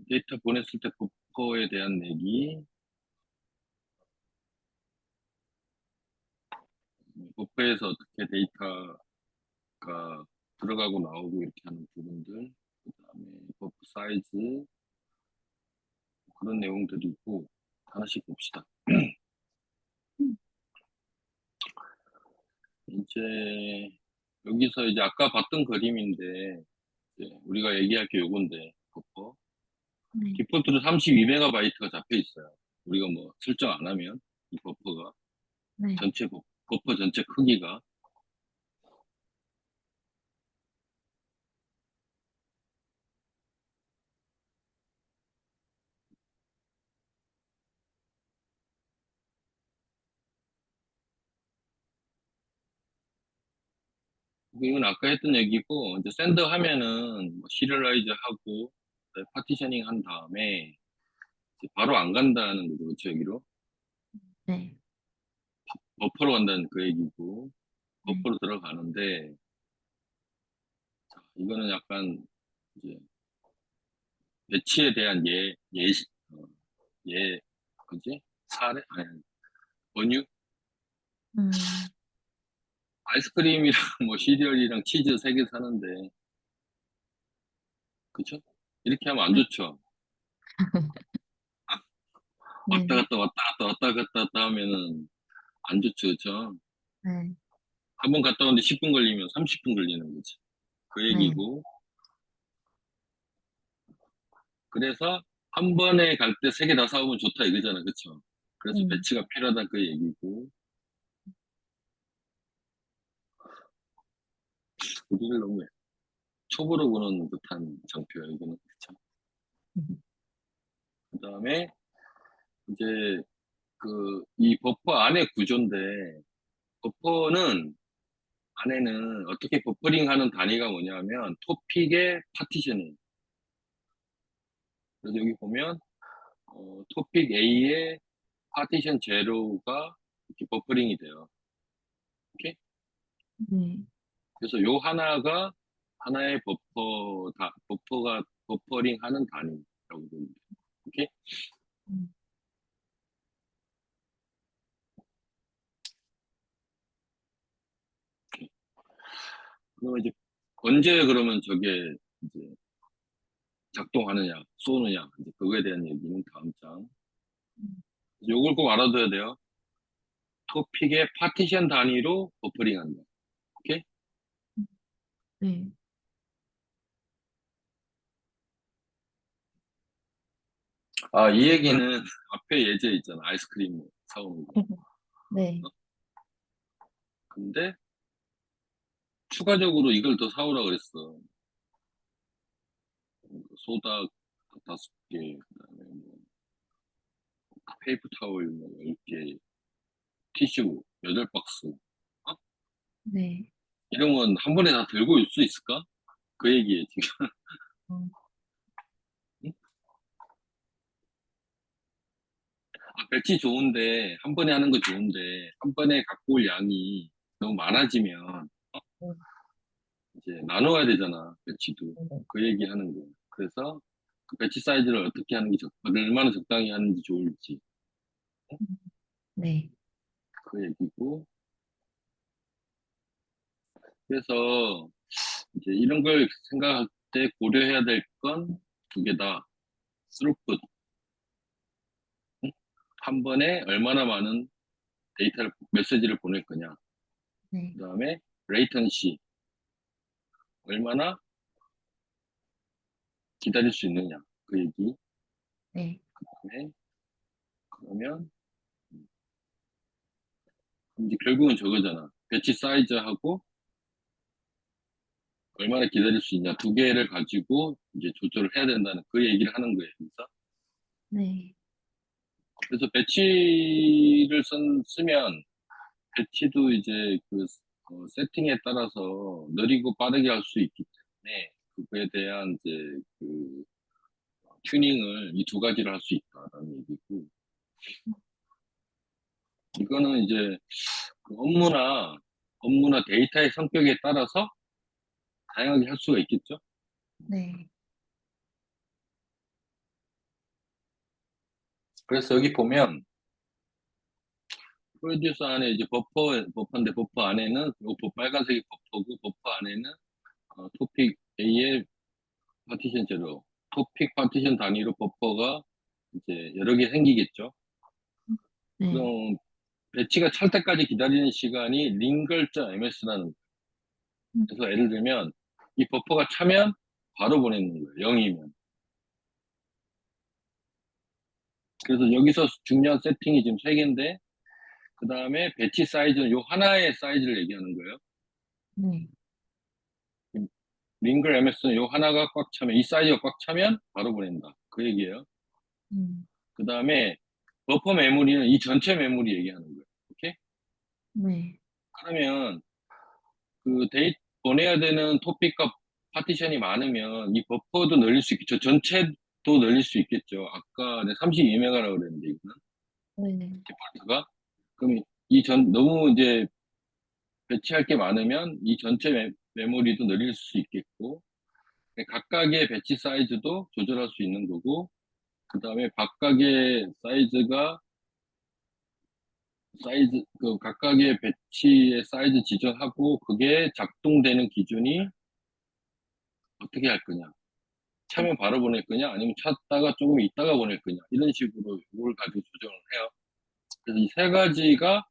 데이터 보냈을 때 버퍼에 대한 얘기, 버퍼에서 어떻게 데이터가 들어가고 나오고 이렇게 하는 부분들, 그다음에 버퍼 사이즈, 그런 내용들이 있고 하나씩 봅시다. 이제 여기서 이제 아까 봤던 그림인데, 이제 우리가 얘기할 게 요건데, 버퍼 네. 디폴트로 32MB가 잡혀 있어요. 우리가 뭐 설정 안 하면 이 버퍼가 네. 전체 버퍼 전체 크기가. 이건 아까 했던 얘기고, 이제 샌더 하면은 뭐 시리얼라이즈 하고 파티셔닝 한 다음에 이제 바로 안 간다는 거죠. 그쵸, 여기로 네. 버퍼로 간다는 그 얘기고, 네. 버퍼로 들어가는데, 자, 이거는 약간 이제 배치에 대한 예, 그지? 사례? 아니, 원유? 음. 아이스크림이랑 뭐 시리얼이랑 치즈 세 개 사는데, 그쵸? 이렇게 하면 안 네. 좋죠. 네. 왔다 갔다 하면은 안 좋죠, 그쵸? 네. 한 번 갔다 오는데 10분 걸리면 30분 걸리는 거지. 그 네. 얘기고. 그래서 한 번에 갈 때 세 개 다 사오면 좋다 이거잖아. 그쵸? 그래서 음, 배치가 필요하다 그 얘기고. 우리를 너무 촉으로 보는 듯한 장표야, 이거는. 그쵸? 그 다음에 이제 이 버퍼 안의 구조인데, 버퍼는 안에는 어떻게 버퍼링 하는 단위가 뭐냐면, 토픽의 파티션이에요. 그래서 여기 보면, 토픽 A의 파티션 제로가 이렇게 버퍼링이 돼요. 오케이? 네. 그래서 요 하나가 하나의 버퍼링 하는 단위라고 보면 돼요. 오케이? 음, 그러면 이제 언제 그러면 저게 이제 작동하느냐, 쏘느냐, 이제 그거에 대한 얘기는 다음 장. 요걸 꼭 알아둬야 돼요. 토픽의 파티션 단위로 버퍼링 한다. 오케이? 네. 아, 이 얘기는 앞에 예제 있잖아. 아이스크림 사오는 거. 네. 어? 근데 추가적으로 이걸 더 사오라 그랬어. 소다 5개, 그다음에 뭐 페이퍼 타월 뭐 10개, 티슈 8박스. 어? 네. 이러면 한 번에 다 들고 올 수 있을까? 그 얘기에 지금. 어, 응? 아, 배치 좋은데, 한 번에 하는 거 좋은데, 한 번에 갖고 올 양이 너무 많아지면 네. 이제 나눠야 되잖아, 배치도. 네. 그 얘기 하는 거예요. 그래서 그 배치 사이즈를 어떻게 하는 게 얼마나 적당히 하는지 좋을지. 네. 그 얘기고. 그래서 이제 이런 걸 생각할 때 고려해야 될 건 두 개다. 스루풋. 응? 한 번에 얼마나 많은 메시지를 보낼 거냐. 네. 그 다음에 레이턴시. 얼마나 기다릴 수 있느냐. 그 얘기. 네. 네. 그러면 이제 결국은 저거잖아. 배치 사이즈하고 얼마나 기다릴 수 있냐. 두 개를 가지고 이제 조절을 해야 된다는 그 얘기를 하는 거예요. 네. 그래서 배치를 쓰면 배치도 이제 세팅에 따라서 느리고 빠르게 할 수 있기 때문에 그거에 대한 이제 그 튜닝을 이 두 가지를 할 수 있다라는 얘기고, 이거는 이제 그 업무나 데이터의 성격에 따라서 다양하게 할 수가 있겠죠. 네. 그래서 여기 보면 프로듀서 안에 이제 버퍼인데 버퍼 안에는 요 빨간색이 버퍼고 버퍼 안에는 토픽 A의 파티션 제로, 토픽 파티션 단위로 버퍼가 이제 여러 개 생기겠죠. 네. 그럼 배치가 찰 때까지 기다리는 시간이 링걸자.ms라는 거예요. 음, 그래서 예를 들면 이 버퍼가 차면 바로 보내는 거예요. 0이면. 그래서 여기서 중요한 세팅이 지금 3개인데 그 다음에 배치 사이즈는 요 하나의 사이즈를 얘기하는 거예요. 네. 링글 MS는 요 하나가 꽉 차면 이 사이즈가 꽉 차면 바로 보낸다. 그 얘기예요. 음, 그 다음에 버퍼 메모리는 이 전체 메모리 얘기하는 거예요. 오케이? 네. 그러면 그 보내야 되는 토픽과 파티션이 많으면 이 버퍼도 늘릴 수 있겠죠. 전체도 늘릴 수 있겠죠. 아까 내 32메가라고 그랬는데 이거는 네. 디폴트가. 그럼 너무 이제 배치할 게 많으면 이 전체 메모리도 늘릴 수 있겠고 각각의 배치 사이즈도 조절할 수 있는 거고 그 다음에 각각의 배치의 사이즈 지정하고 그게 작동되는 기준이 어떻게 할 거냐. 차면 바로 보낼 거냐, 아니면 찾다가 조금 있다가 보낼 거냐, 이런 식으로 이걸 가지고 조정을 해요. 그래서 이 세 가지가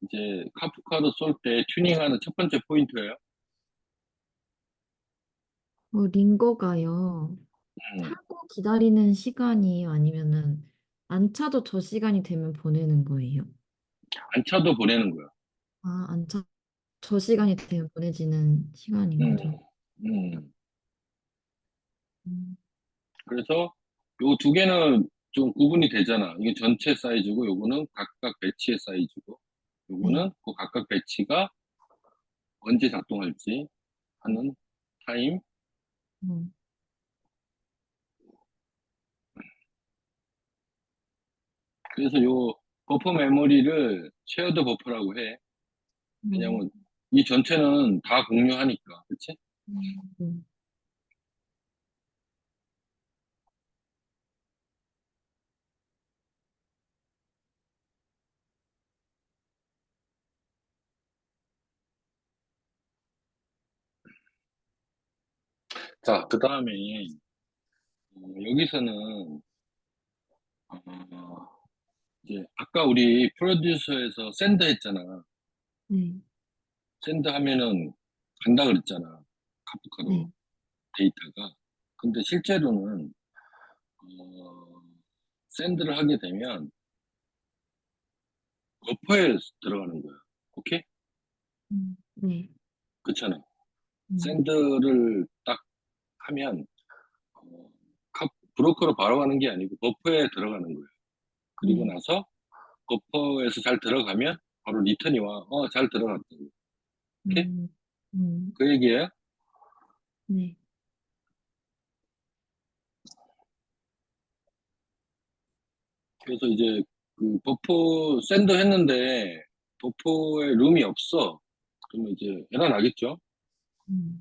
이제 카프카도 쏠 때 튜닝하는 첫 번째 포인트예요. 링거가요. 음, 차고 기다리는 시간이에요? 아니면은 안 차도 저 시간이 되면 보내는 거예요? 안 차도 보내는 거야. 아, 안 차, 저 시간이 되면 보내지는 시간인 음, 거죠. 음. 음, 그래서 요 두 개는 좀 구분이 되잖아. 이게 전체 사이즈고 요거는 각각 배치의 사이즈고 네. 요거는 그 각각 배치가 언제 작동할지 하는 타임. 음, 그래서 요 버퍼 메모리를 쉐어드 버퍼라고 해. 음, 왜냐면 이 전체는 다 공유하니까. 그치? 음. 자, 그 다음에 여기서는 어, 이제 아까 우리 프로듀서에서 샌드 했잖아. 네. 샌드 하면은 간다 그랬잖아. 카프카로 네. 데이터가. 근데 실제로는 어, 샌드를 하게 되면 버퍼에 들어가는 거야. 오케이? 네. 그렇잖아. 음, 샌드를 딱 하면 어, 브로커로 바로 가는 게 아니고 버퍼에 들어가는 거야. 그리고 네. 나서 버퍼에서 잘 들어가면 바로 리턴이 와. 잘 들어갔다고. 오케이? 음, 음, 그 얘기예요. 네. 그래서 이제 그 버퍼 샌드 했는데 버퍼에 룸이 없어. 그러면 이제 에러 나겠죠? 음,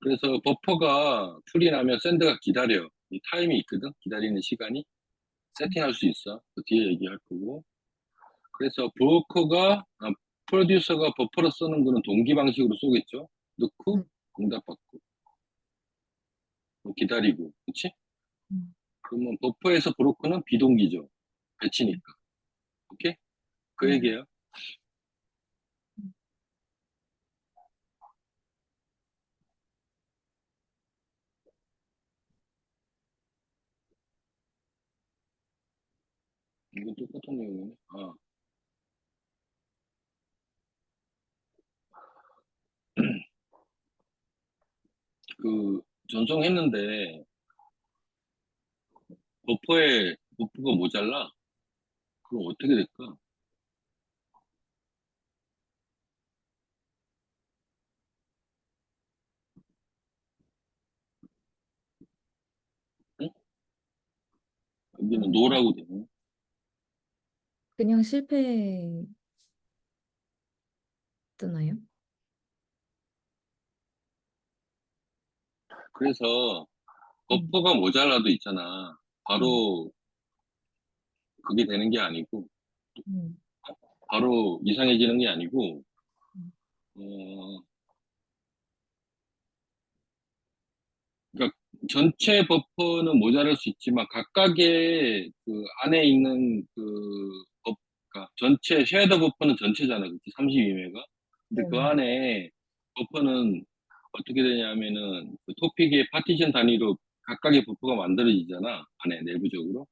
그래서 버퍼가 풀이 나면 샌드가 기다려. 이 타임이 있거든. 기다리는 시간이. 세팅할 수 있어. 그 뒤에 얘기할 거고. 그래서 프로듀서가 버퍼로 쓰는 거는 동기 방식으로 쏘겠죠. 넣고 네. 응답받고 뭐 기다리고, 그치? 음, 그러면 버퍼에서 브로커는 비동기죠. 배치니까. 오케이? 그 네. 얘기예요. 이건 똑같은 내용이네. 그 전송했는데 버퍼가 모자라. 그럼 어떻게 될까? 응? 여기는 음, 노라고 되네. 그냥 실패 뜨나요? 그래서 음, 버퍼가 모자라도 있잖아. 음, 바로 그게 되는 게 아니고, 음, 바로 이상해지는 게 아니고, 음, 어, 그러니까 전체 버퍼는 모자랄 수 있지만 각각의 그 안에 있는 그러니까 전체 쉐더 버퍼는 전체잖아, 그치? 32메가. 근데 그 네. 안에 버퍼는 어떻게 되냐면은 그 토픽의 파티션 단위로 각각의 버퍼가 만들어지잖아, 안에 내부적으로.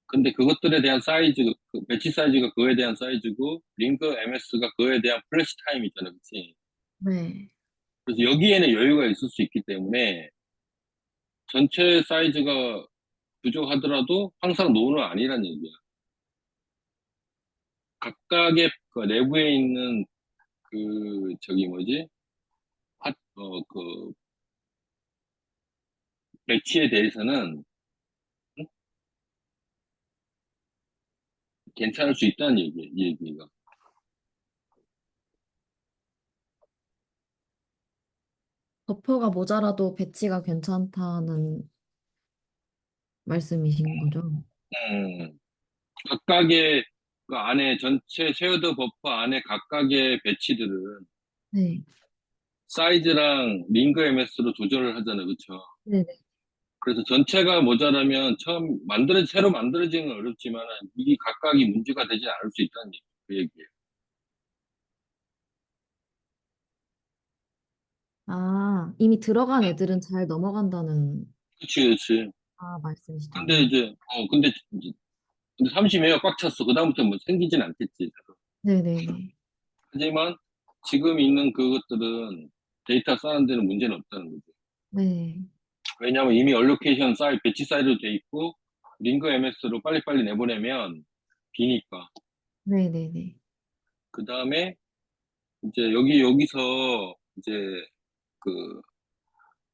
근데 그것들에 대한 사이즈, 그 배치 사이즈가 그거에 대한 사이즈고, 링크 MS가 그거에 대한 플래시 타임이 있잖아, 그치? 네. 그래서 여기에는 여유가 있을 수 있기 때문에 전체 사이즈가 부족하더라도 항상 노는 아니란 얘기야. 각각의 그 내부에 있는 저기 뭐지? 그 배치에 대해서는 응? 괜찮을 수 있다는 얘기야, 이 얘기가. 버퍼가 모자라도 배치가 괜찮다는 말씀이신 거죠? 음, 각각의 그 안에 전체 쉐어드 버퍼 안에 각각의 배치들은 네. 사이즈랑 링거 MS로 조절을 하잖아, 그쵸? 네네. 그래서 전체가 모자라면 새로 만들어지는 건 어렵지만 이 각각이 문제가 되지 않을 수 있다는 그 얘기예요. 아, 이미 들어간 애들은 잘 넘어간다는 그치, 그치. 말씀이시죠? 근데 네. 이제, 근데 30회가 꽉 찼어. 그다음부터 뭐 생기진 않겠지. 네네네. 하지만 지금 있는 그것들은 데이터 쌓는 데는 문제는 없다는 거죠. 네. 왜냐하면 이미 얼로케이션 사이, 배치 사이로 돼 있고, 링거 MS로 빨리빨리 내보내면 비니까. 네네네. 그 다음에 이제 여기서 이제 그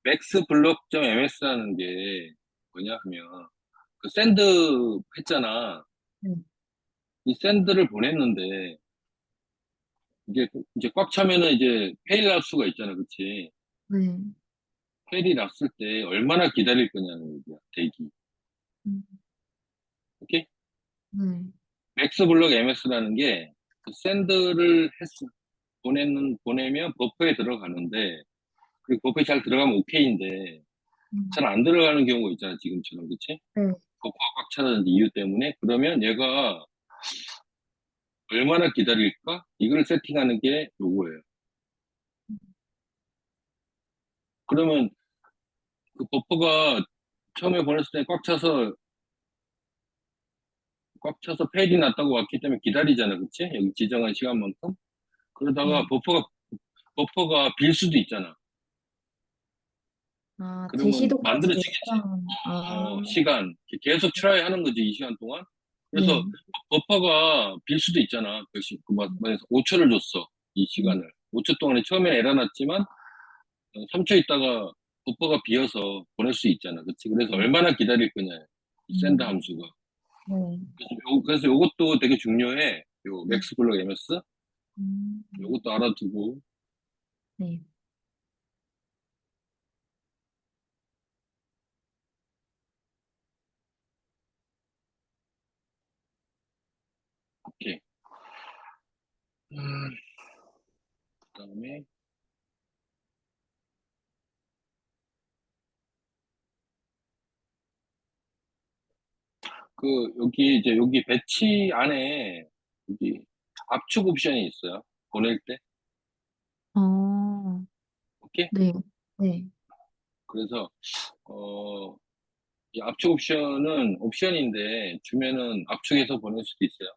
맥스 블록.점 MS라는 게 뭐냐 하면 그 샌드 했잖아. 네. 이 샌드를 보냈는데 이제 꽉 차면은 이제 페일 날 수가 있잖아. 그치? 네. 페일이 났을 때 얼마나 기다릴 거냐는 얘기야. 대기. 음, 오케이? 네. 맥스 블록 MS라는 게 그 샌드를 보내면 버퍼에 들어가는데 그 버퍼에 잘 들어가면 오케이인데 잘 음, 안 들어가는 경우가 있잖아. 지금처럼. 그치? 네. 버퍼가 꽉 차는 이유 때문에 그러면 얘가 얼마나 기다릴까? 이걸 세팅하는 게 요거예요. 그러면 그 버퍼가 처음에 보냈을 때 꽉 차서 페일이 났다고 왔기 때문에 기다리잖아. 그치? 여기 지정한 시간만큼. 그러다가 네. 버퍼가 빌 수도 있잖아. 아, 그러면 제시도까지 만들어지겠지. 시간, 시간. 계속 트라이 하는 거지, 이 시간 동안. 그래서 네. 버퍼가 빌 수도 있잖아. 만약에 5초를 줬어. 이 음, 시간을. 5초 동안에 처음에 에러 났지만 3초 있다가 버퍼가 비어서 보낼 수 있잖아. 그치? 그래서 음, 얼마나 기다릴 거냐. 이 샌드 음, 함수가. 네. 그래서 요것도 되게 중요해. 요 네. 맥스 블록 MS. 음, 요것도 알아두고. 네. 오케이. 그다음에 여기 배치 안에 여기 압축 옵션이 있어요. 보낼 때. 어, 오케이? 네. 네. 그래서 어, 이 압축 옵션은 옵션인데 주면은 압축해서 보낼 수도 있어요.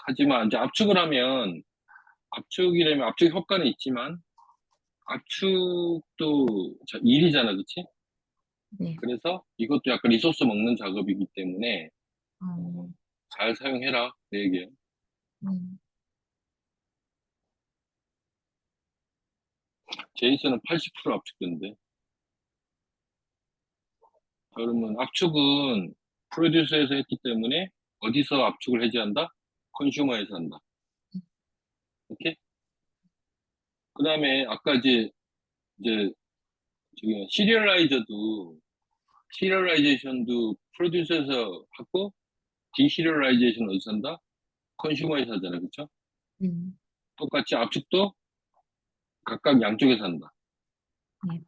하지만 이제 압축이라면 압축 효과는 있지만 압축도 일이잖아, 그치? 네. 그래서 이것도 약간 리소스 먹는 작업이기 때문에 어, 어, 잘 사용해라 그 얘기예요. 음, 제이슨은 80% 압축된대. 그러면 압축은 프로듀서에서 했기 때문에 어디서 압축을 해제한다? 컨슈머에서 한다. 오케이? 그 다음에 아까 이제 저기 시리얼라이제이션도 프로듀서에서 하고 디시리얼라이제이션 어디서 한다? 컨슈머에서 하잖아. 그쵸? 음, 똑같이 압축도 각각 양쪽에서 한다. 네.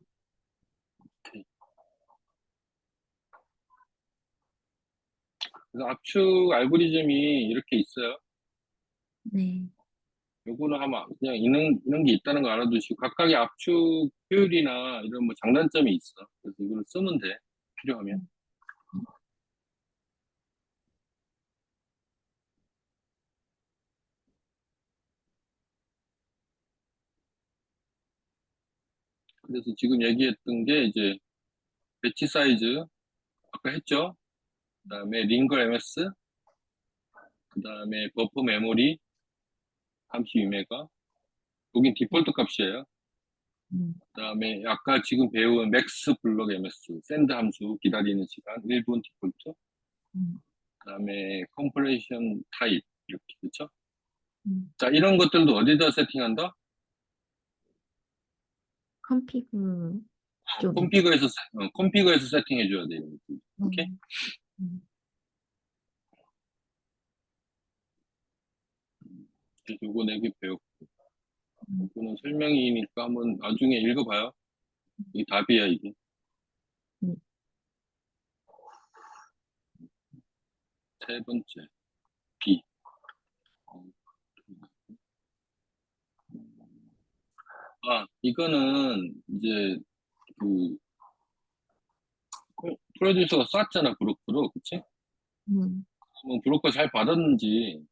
그래서 압축 알고리즘이 이렇게 있어요. 네. 요거는 아마 그냥 있는 게 있다는 거 알아두시고 각각의 압축 효율이나 이런 뭐 장단점이 있어. 그래서 이걸 쓰면 돼. 필요하면. 음, 그래서 지금 얘기했던 게 이제 배치 사이즈 아까 했죠. 그다음에 링거 MS, 그다음에 버퍼 메모리 32메가. 여긴 디폴트 값이에요. 음, 그다음에 아까 지금 배운 맥스 블록 MS 샌드 함수 기다리는 시간 1분 디폴트. 음, 그다음에 컴프레이션 타입 이렇게 그렇죠? 음. 자, 이런 것들도 어디다 세팅한다? 컴피그 쪽이. 컴피거에서 세팅해 줘야 돼요. 오케이? 음, 음, 요거 4개 배웠고 음, 요거는 설명이니까 한번 나중에 읽어봐요. 이게 답이야 이게. 음. 세 번째, B. 어, 이거는 이제 그 프로듀서가 쐈잖아, 브로커로. 그치? 음, 뭐 브로커 잘 받았는지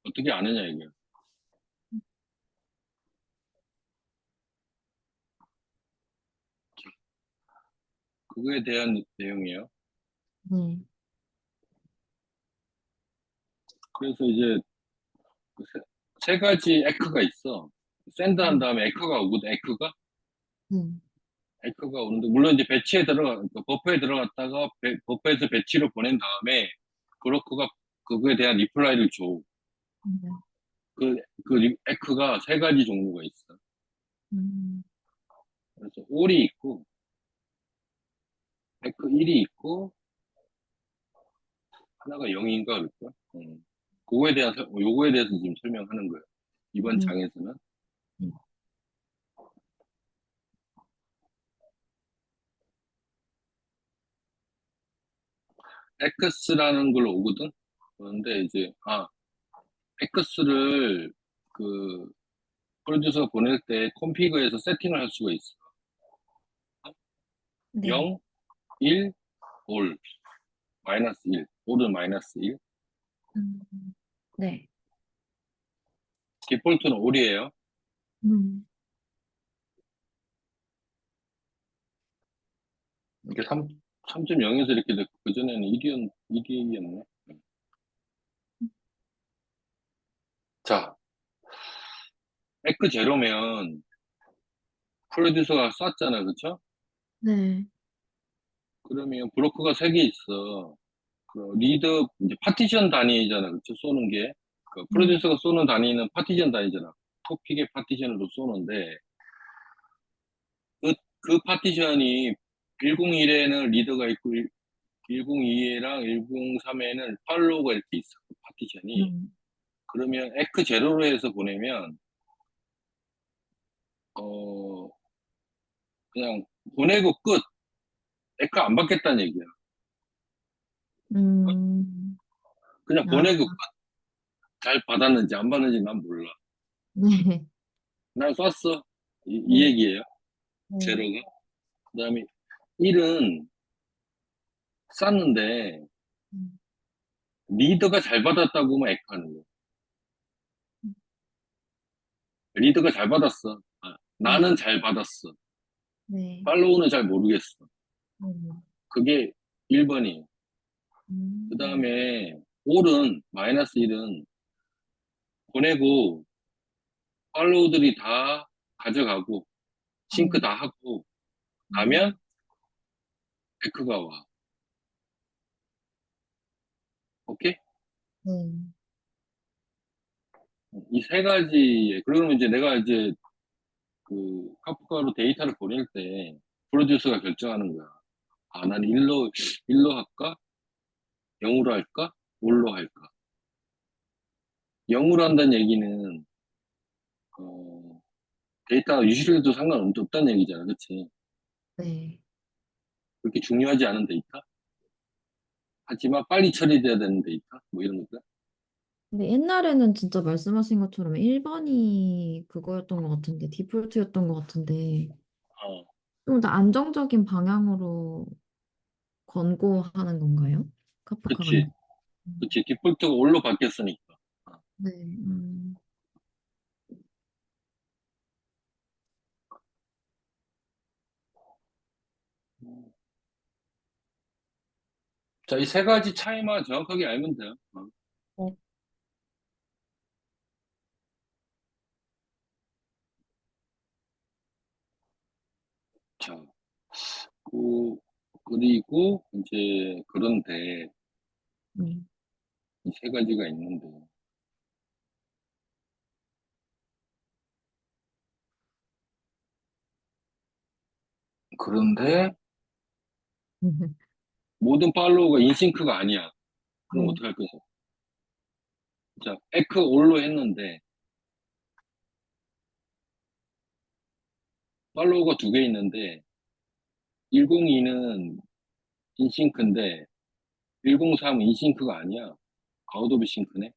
어떻게 아느냐, 이게. 그거에 대한 내용이에요. 네. 그래서 이제 그 세 가지 에크가 있어. 샌드 한 음, 다음에 에크가 오거든, 에크가. 음, 에크가 오는데, 물론 이제 그러니까 버퍼에 들어갔다가 버퍼에서 배치로 보낸 다음에 브로커가 그거에 대한 리플라이를 줘. 네. 에크가 세 가지 종류가 있어. 음, 그래서 올이 있고, 에크 1이 있고, 하나가 0인가 그럴까? 요거에 대해서 지금 설명하는 거예요. 이번 음, 장에서는. 음, X라는 걸로 오거든? 그런데 이제, X를 그, 프로듀서가 보낼 때 컴피그에서 세팅을 할 수가 있어. 네. 0, 1, 올, 마이너스 1. 올은 마이너스 1. 음, 네. 디폴트는 올이에요. 음, 이게 3.0에서 이렇게 됐고, 그전에는 1이었네. 자, X 제로면 프로듀서가 쐈잖아, 그쵸? 네. 그러면 브로커가 세 개 있어. 이제 파티션 단위잖아, 그쵸? 쏘는 게. 음, 프로듀서가 쏘는 단위는 파티션 단위잖아. 토픽의 파티션으로 쏘는데, 그 파티션이 101에는 리더가 있고, 102에랑 103에는 팔로우가 이렇게 있어, 그 파티션이. 음, 그러면 에크 제로로 해서 보내면, 어, 그냥 보내고 끝. 에크 안 받겠다는 얘기야. 어? 음, 그냥 아, 보내고 끝. 잘 받았는지 안 받는지 난 몰라. 네. 난 쐈어. 이 네. 얘기예요. 네. 제로가. 그 다음에 1은 쌌는데, 음, 리더가 잘 받았다고만 에크하는 거야. 리더가 잘 받았어. 네. 나는 잘 받았어. 네. 팔로우는 잘 모르겠어. 음, 그게 1번이에요. 그 음, 다음에 올은, 마이너스 1은 보내고, 팔로우들이 다 가져가고, 싱크 음, 다 하고, 음, 나면 에크가 와. 오케이? 네. 이 세 가지, 그러면 이제 내가 이제 카프카로 데이터를 보낼 때, 프로듀서가 결정하는 거야. 난 일로 할까? 0으로 할까? 올로 할까? 0으로 한다는 얘기는, 어, 데이터가 유실해도 상관없다는 얘기잖아. 그치? 네. 그렇게 중요하지 않은 데이터? 하지만 빨리 처리돼야 되는 데이터? 뭐 이런 것들? 근데 옛날에는 진짜 말씀하신 것처럼 1번이 그거였던 것 같은데, 디폴트였던 것 같은데, 어, 좀 더 안정적인 방향으로 권고하는 건가요? 카프카가 그치. 있는. 그치. 디폴트가 올로 바뀌었으니까. 어. 네. 자, 이 세 가지 차이만 정확하게 알면 돼요. 어, 자, 그, 그리고 이제 그런데 네. 이 세 가지가 있는데 그런데 모든 팔로우가 인싱크가 아니야. 그럼 네. 어떡할 거냐? 자, 에크 올로 했는데 팔로우가 두 개 있는데 102는 인싱크인데 103은 인싱크가 아니야. 아웃 오브 싱크네.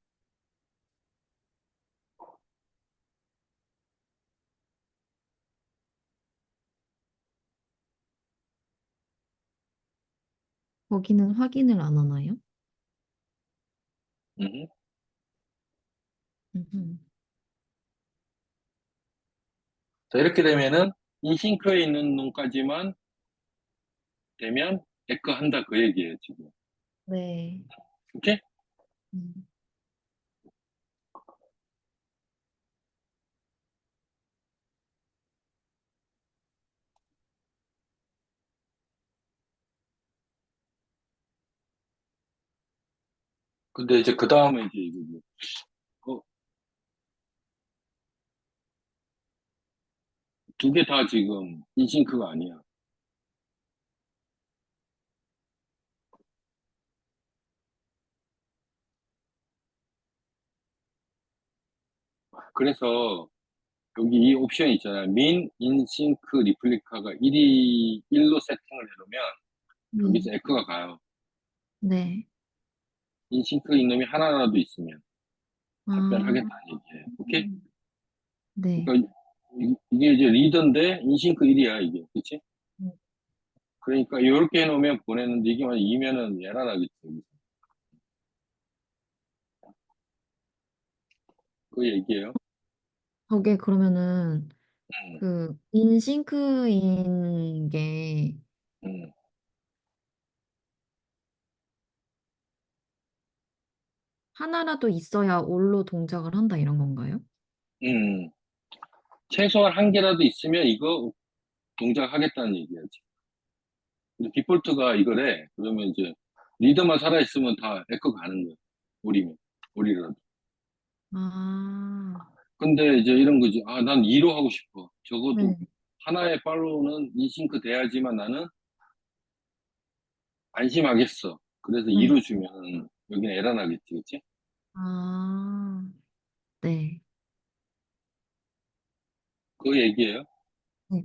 거기는 확인을 안 하나요? 음. 음. 자, 이렇게 되면은 인싱크에 있는 놈까지만 되면 에크 한다 그 얘기예요, 지금. 네. 오케이? 음. 근데 이제 그 다음에 이제 이거 두 개 다 지금 인싱크가 아니야. 그래서 여기 이 옵션 있잖아. 민 인싱크 리플리카가 1로 세팅을 해놓으면 여기서 에크가 가요. 네. 인싱크 이놈이 하나라도 있으면 아, 답변하겠다는 얘기예요. 오케이? 네. 그러니까 이게 이제 리더인데 인싱크 1이야, 이게. 그치? 그러니까 이렇게 해놓으면 보내는데 이게 만약 2면은 에러 나겠지. 여기서. 그 얘기예요. 저게 그러면은 음, 그 인싱크인 게 음, 하나라도 있어야 올로 동작을 한다 이런 건가요? 음. 최소한 한 개라도 있으면 이거 동작하겠다는 얘기야지. 근데 디폴트가 이거래. 그러면 이제 리더만 살아있으면 다 에코 가는 거야. 우리면. 우리라도. 아, 근데 이제 이런 거지. 아, 난 2로 하고 싶어. 적어도 네. 하나의 팔로우는 인싱크 돼야지만 나는 안심하겠어. 그래서 네. 2로 주면 여기는 에러 나겠지. 그치? 아, 네. 그 얘기예요. 네.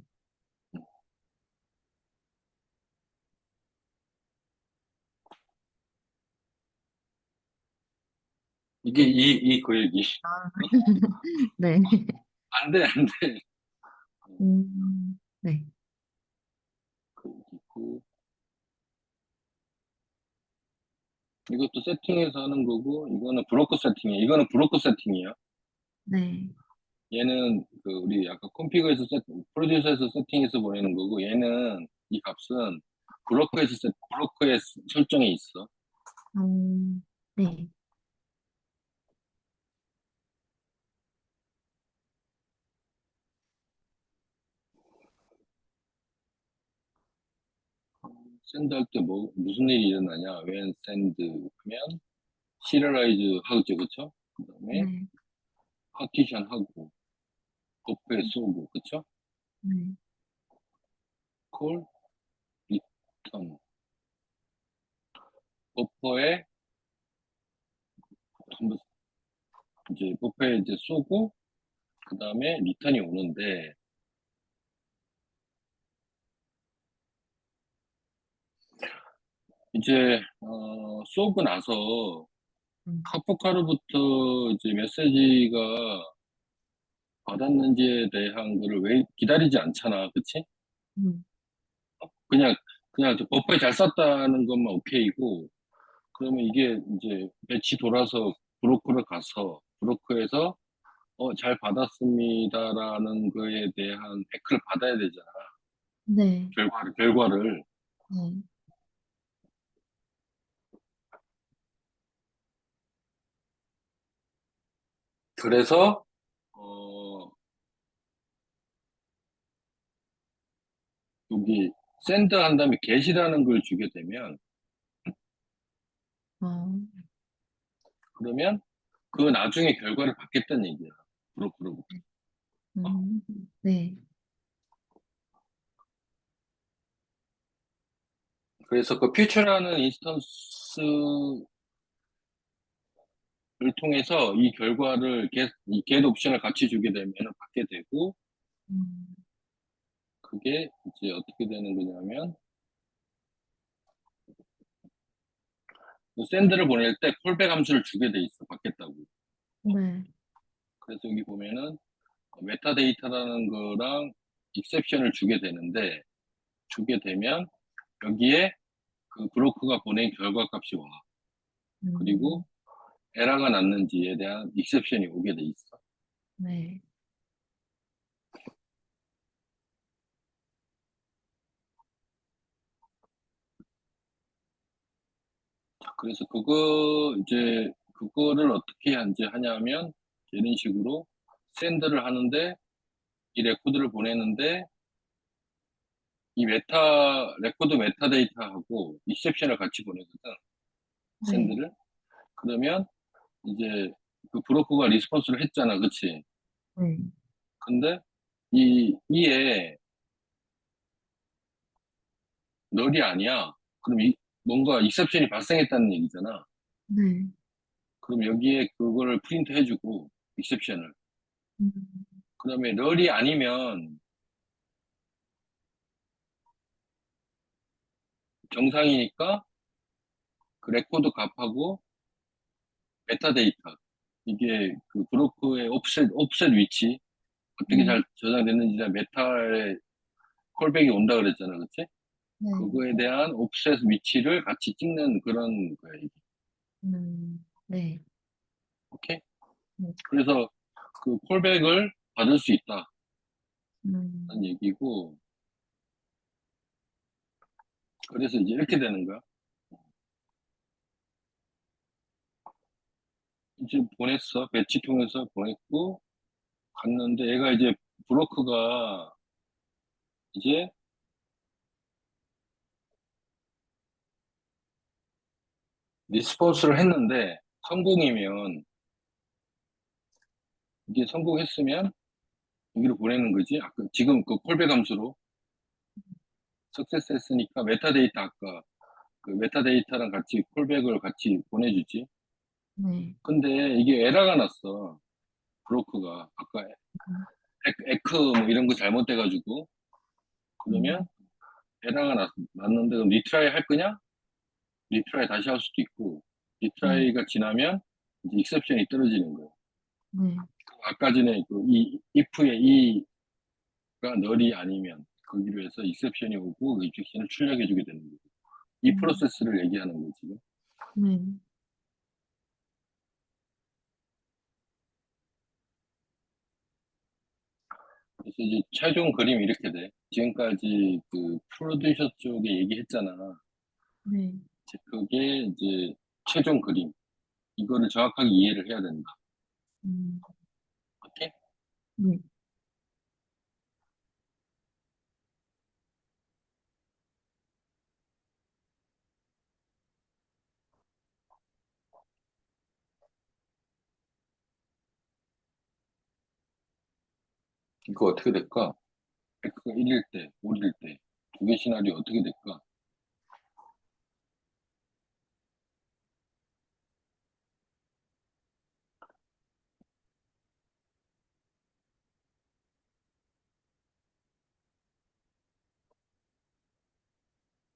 이게 그 얘기. 아, 어? 네. 안 돼, 안 돼. 네. 그 얘기고. 이것도 세팅해서 하는 거고, 이거는 브로커 세팅이야. 이거는 브로커 세팅이야. 네. 얘는 그 우리 아까 컴피그에서 프로듀서에서 세팅해서 보내는 거고 얘는 이 값은 브로커의 설정에 있어. 네. 샌드 할 때 뭐 무슨 일이 일어나냐? when send 하면 serialize 하죠, 그쵸? 그다음에 네. 파티션 하고 버퍼에 쏘고, 그쵸? 네. call return 버퍼에 한번 이제 버퍼에 이제 쏘고 그다음에 리턴이 오는데 이제 쏘고 나서 음. 카프카로부터 이제 메시지가 받았는지에 대한 거를 왜 기다리지 않잖아. 그치? 음. 그냥, 그냥 저 버퍼에 잘 쌌다는 것만 오케이고, 그러면 이게 이제 배치 돌아서 브로커를 가서, 브로커에서, 잘 받았습니다라는 거에 대한 에크를 받아야 되잖아. 네. 결과를. 네. 그래서, 어, 여기, 샌드 한 다음에 get이라는 걸 주게 되면, 어, 그러면 그 나중에 결과를 받겠다는 얘기야. 브로커로부터. 음. 네. 그래서 그 퓨처라는 인스턴스를 통해서 이 결과를 이 get 옵션을 같이 주게 되면 받게 되고 음. 그게 이제 어떻게 되는 거냐면 샌드를 보낼 때 콜백 함수를 주게 돼 있어. 받겠다고. 네. 그래서 여기 보면은 메타데이터라는 거랑 익셉션을 주게 되는데, 주게 되면 여기에 그 브로커가 보낸 결과 값이 와. 그리고 음, 에러가 났는지에 대한 익셉션이 오게 돼 있어. 네. 그래서 그거를 어떻게 이제 하냐면, 이런 식으로 샌드를 하는데, 이 레코드를 보내는데, 레코드 메타데이터하고 익셉션을 같이 보내거든, 네. 샌드를. 그러면 이제 그 브로커가 리스폰스를 했잖아, 그치? 네. 근데 이에 널이 아니야. 그럼 뭔가 익셉션이 발생했다는 얘기잖아. 네. 그럼 여기에 그거를 프린트 해주고, 익셉션을. 음, 그다음에 널이 아니면 정상이니까 그 레코드 값하고 메타데이터. 이게 그 브로커의 옵셋 위치, 어떻게 네. 잘 저장됐는지나 메타의 콜백이 온다 그랬잖아, 그치? 네. 그거에 대한 옵셋 위치를 같이 찍는 그런 거야, 이게. 네. 오케이? 네. 그래서 그 콜백을 받을 수 있다는 음, 얘기고, 그래서 이제 이렇게 되는 거야. 이제 보냈어. 배치 통해서 보냈고, 갔는데 얘가 이제 브로커가 이제 리스폰스를 했는데 성공이면, 이게 성공했으면 여기로 보내는 거지. 아까 지금 그 콜백 함수로 석세스 했으니까 메타데이터, 아까 그 메타데이터랑 같이 콜백을 같이 보내주지. 네. 근데 이게 에러가 났어. 브로커가 아까 에크 뭐 이런 거 잘못돼가지고. 그러면 음, 에러가 났는데 그럼 리트라이 할 거냐? 리트라이 다시 할 수도 있고, 네. 리트라이가 지나면 이제 익셉션이 떨어지는 거예요. 네. 아까 전에 이 if의 이가 널이 아니면 거기로 해서 익셉션이 오고 그 익셉션을 출력해주게 되는 거죠. 이 음, 프로세스를 얘기하는 거지. 네. 그래서 이제 최종 그림이 이렇게 돼. 지금까지 그 프로듀서 쪽에 얘기했잖아. 네. 그게 이제 최종 그림. 이거를 정확하게 이해를 해야 된다. 음, 오케이? 네. 이거 어떻게 될까? X가 1일 때, 5일 때, 두 개 시나리오 어떻게 될까?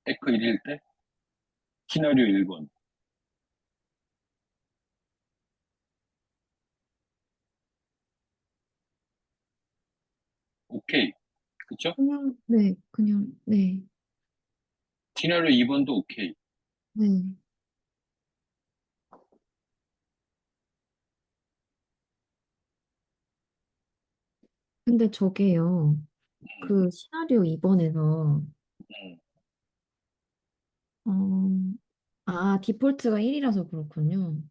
X 1일 때, 시나리오 1번. 오케이. 그쵸? 네. 시나리오 2번도 오케이. 네. 근데 저게요, 음, 그 시나리오 2번에서, 음, 디폴트가 1이라서 그렇군요.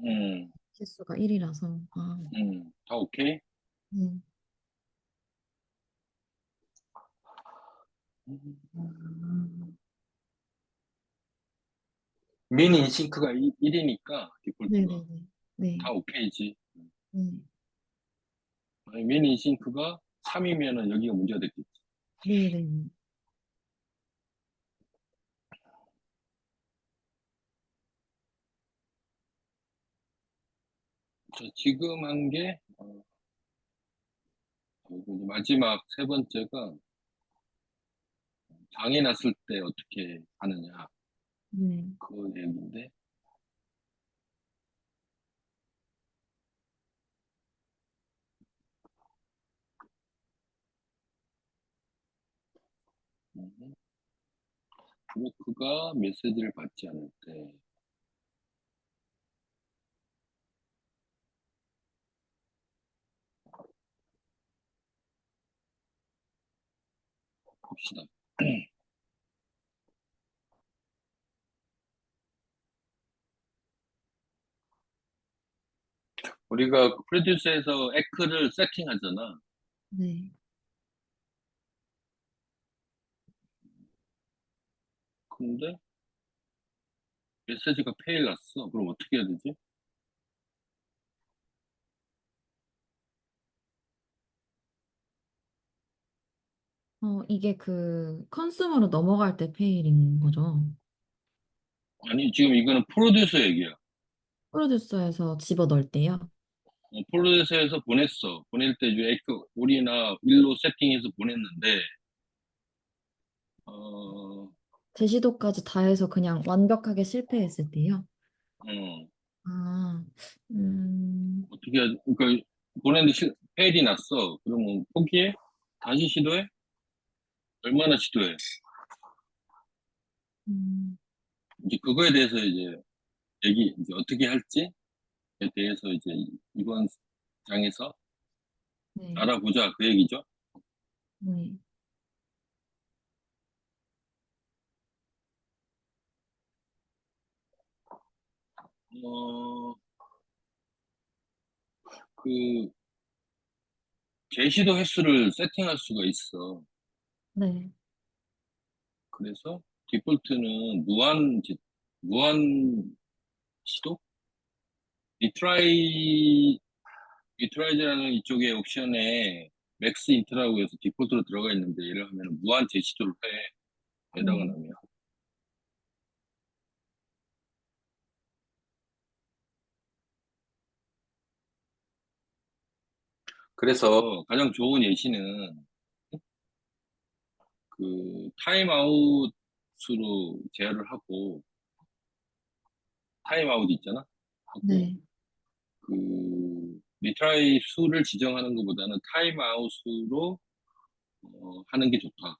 음, 개수가 1이라서. 다 오케이? 네. 음. 민 인싱크가 1이니까 디폴트가 네네네. 네. 다 오케이지. 네. 민 인싱크가 3이면은 여기가 문제가 됐겠지. 네네. 지금 한 게, 그리고 이제 마지막 세 번째가 장애 났을 때 어떻게 하느냐. 네. 그 얘기인데, 음, 브로크가 메시지를 받지 않을 때 봅시다. 우리가 프로듀스에서 에크를 세팅하잖아. 네. 근데 메시지가 페일 났어. 그럼 어떻게 해야 되지? 이게 그 컨슈머로 넘어갈 때 페일인 거죠. 아니, 지금 이거는 프로듀서 얘기야. 프로듀서에서 집어넣을 때요. 프로듀서에서 보냈어. 보낼 때 이제 에크 올이나 윌로 세팅해서 보냈는데, 어, 제시도까지 다 해서 그냥 완벽하게 실패했을 때요. 어, 아, 어떻게 하지? 그러니까 보냈는데 페일이 났어. 그러면 포기해? 다시 시도해? 얼마나 시도해? 음, 이제 그거에 대해서 이제 이제 어떻게 할지에 대해서 이제 이번 장에서 네, 알아보자. 그 얘기죠. 네, 어, 그, 제시도 횟수를 세팅할 수가 있어. 네, 그래서 디폴트는 무한 시도? 리트라이, 리트라이즈라는 이쪽에 옵션에 맥스 인트라고 해서 디폴트로 들어가 있는데, 예를 하면 무한 제시도를 해. 에다가 네, 나면. 그래서 가장 좋은 예시는 그 타임아웃으로 제어를 하고, 타임아웃 있잖아? 하고, 네, 그 리트라이 수를 지정하는 것보다는 타임아웃으로 하는 게 좋다.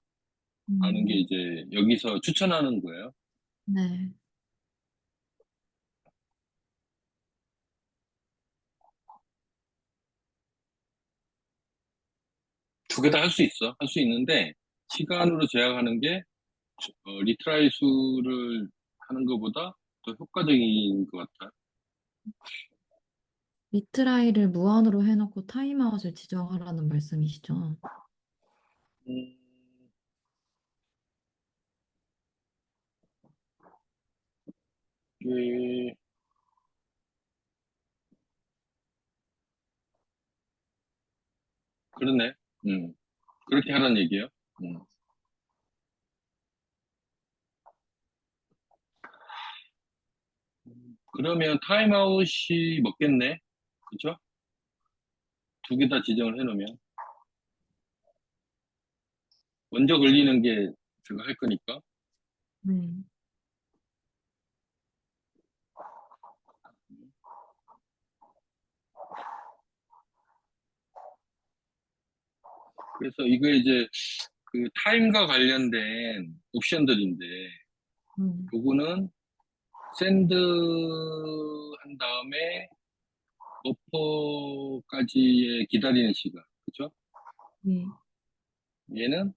하는 게 음, 이제 여기서 추천하는 거예요. 네. 두 개 다 할 수 있어. 할 수 있는데 시간으로 제약하는 게 리트라이 수를 하는 것보다 더 효과적인 것 같아. 리트라이를 무한으로 해놓고 타임아웃을 지정하라는 말씀이시죠? 음, 이게 그러네. 음, 그렇게 하라는 얘기예요. 음. 그러면 타임아웃이 먹겠네. 그죠? 두 개 다 지정을 해놓으면 먼저 걸리는 게 제가 할 거니까. 네. 그래서 이거 이제 그 타임과 관련된 옵션들인데, 음, 요거는 샌드 한 다음에 버퍼까지의 기다리는 시간, 그죠? 네. 얘는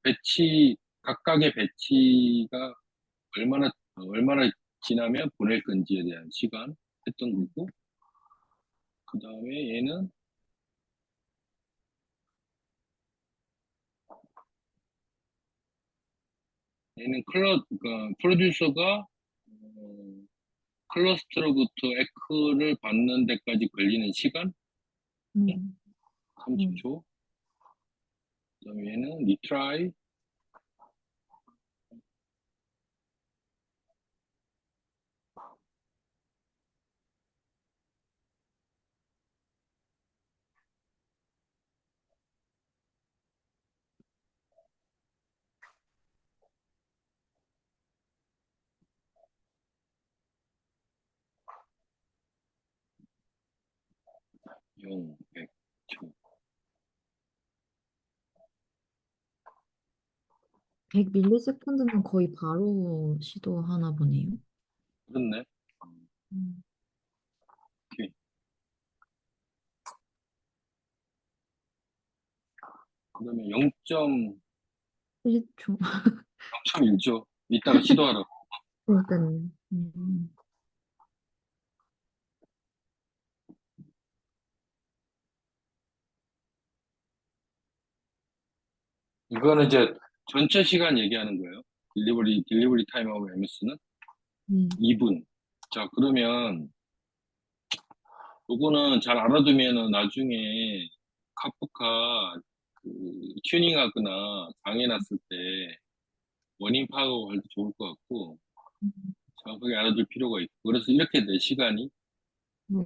배치, 각각의 배치가 얼마나 지나면 보낼 건지에 대한 시간 했던 거고, 그 다음에 얘는 그러니까 프로듀서가 클러스터로부터 에크를 받는 데까지 걸리는 시간 음, 음. 30초. 그다음에 얘는 리트라이 0, 100초. 100ms 거의 바로 시도하나 보네요. 그렇네. 음, 오케이. 그다음에 0.1초. 1초. 이따가 시도하라. 그러니까요. 이거는 이제 전체 시간 얘기하는 거예요. 딜리버리 타임하고 MS는 음, 2분. 자, 그러면 요거는 잘 알아두면은 나중에 카프카 그 튜닝하거나 장애 났을 때 원인 파악하고 할 때 좋을 것 같고 정확하게 알아둘 필요가 있고 그래서 이렇게 내 시간이 네.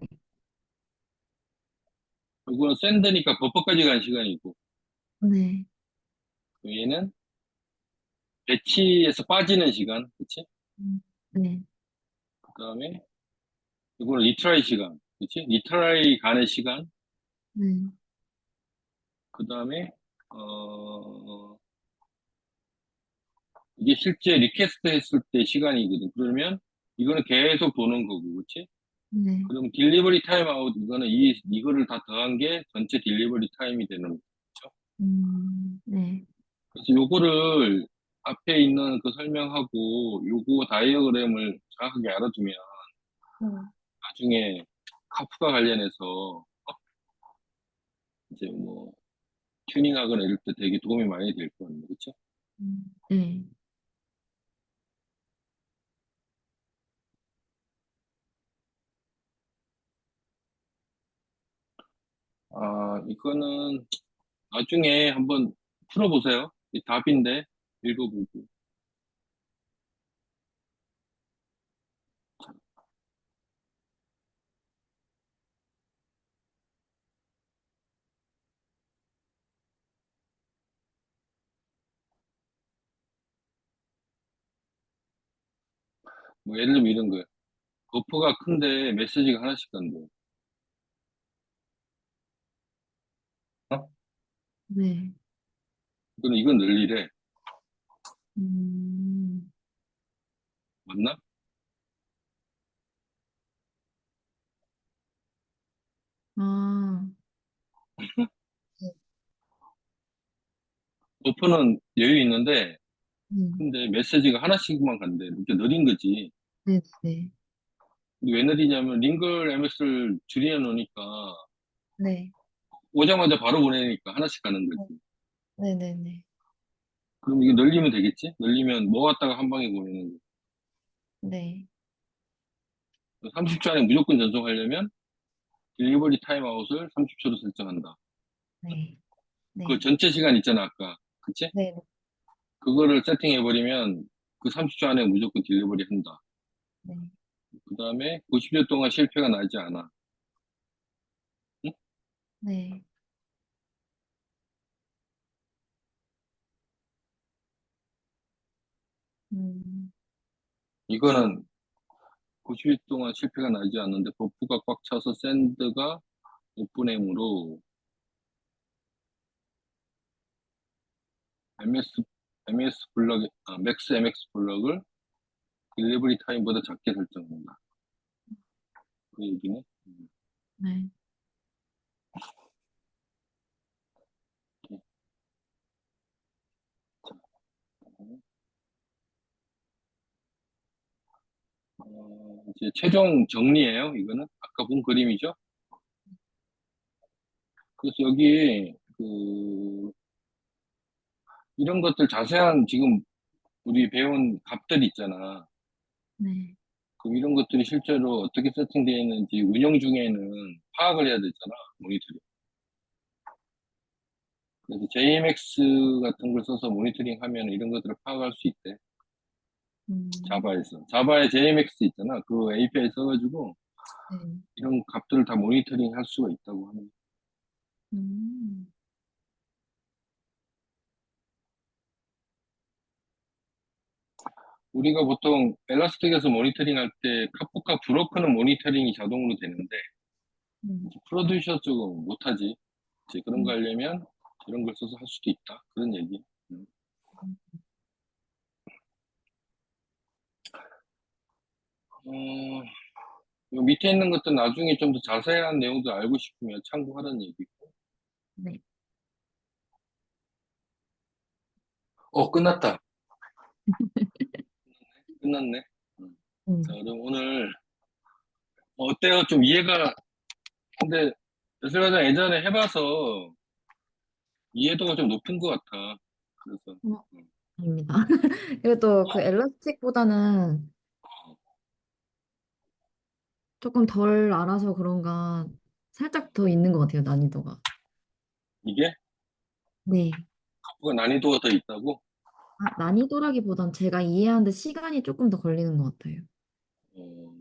요거는 샌드니까 버퍼까지 간 시간이고 네. 얘는 배치에서 빠지는 시간, 그치? 네. 그 다음에 이거는 리트라이 시간, 그치? 리트라이 가는 시간, 네. 그 다음에 어 이게 실제 리퀘스트 했을 때 시간이거든. 그러면 이거는 계속 도는 거고, 그치? 네. 그럼 딜리버리 타임 아웃 이거는 이거를 다 더한 게 전체 딜리버리 타임이 되는 거죠. 네. 그래서 요거를 앞에 있는 그 설명하고 요거 다이어그램을 정확하게 알아두면 나중에 카프카 관련해서 이제 뭐 튜닝하거나 이럴 때 되게 도움이 많이 될 거예요. 그렇죠? 네. 아, 이거는 나중에 한번 풀어보세요. 이 답인데 읽어보고. 뭐 예를 들면 이런 거예요. 버퍼가 큰데 메시지가 하나씩 간대. 어? 네. 이건 늘리래. 음, 맞나? 아, 버퍼는 여유 있는데 네. 근데 메시지가 하나씩만 간대. 이렇게 느린 거지. 네. 네. 근데 왜 느리냐면 링글 MS를 줄여 놓으니까 네. 오자마자 바로 보내니까 하나씩 가는 거지. 네네네. 그럼 이게 늘리면 되겠지? 늘리면 모았다가 한 방에 보내는 거. 네. 30초 안에 무조건 전송하려면 딜리버리 타임아웃을 30초로 설정한다. 네. 그 네. 전체 시간 있잖아, 아까. 그치? 네. 그거를 세팅해버리면 그 30초 안에 무조건 딜리버리 한다. 네. 그 다음에 90초 동안 실패가 나지 않아. 응? 네. 음, 이거는 90초 동안 실패가 나지 않는데 버프가 꽉 차서 샌드가 오픈햄으로 MS, MS 블럭, 맥스 MX 블럭을 딜리버리 타임보다 작게 설정한다. 그 얘기네. 네. 이제 최종 정리예요. 이거는 아까 본 그림이죠. 그래서 여기 그 이런 것들 자세한 지금 우리 배운 값들 있잖아. 네. 그럼 이런 것들이 실제로 어떻게 세팅되어 있는지 운영 중에는 파악을 해야 되잖아. 모니터링. 그래서 JMX 같은 걸 써서 모니터링 하면 이런 것들을 파악할 수 있대. 음, 자바에서. 자바에 JMX 있잖아. 그 API 써가지고 네. 이런 값들을 다 모니터링 할 수가 있다고 하는 거야. 음, 우리가 보통 엘라스틱에서 모니터링 할 때 카프카 브로커는 모니터링이 자동으로 되는데 음, 이제 프로듀서 쪽은 못하지. 이제 그런 거 음, 하려면 이런 걸 써서 할 수도 있다. 그런 얘기. 음. 어, 요 밑에 있는 것도 나중에 좀 더 자세한 내용도 알고 싶으면 참고하라는 얘기고. 네. 끝났다. 끝났네. 음. 자, 음. 그럼 오늘 어때요? 좀 이해가, 근데 연습과정 예전에 해봐서 이해도가 좀 높은 것 같아. 그래서, 어, 음. 아닙니다. 그래도 그 엘라스틱보다는 조금 덜 알아서 그런가 살짝 더 있는 것 같아요, 난이도가. 이게 네. 그거 난이도가 더 있다고? 아, 난이도라기보단 제가 이해하는데 시간이 조금 더 걸리는 것 같아요. 어,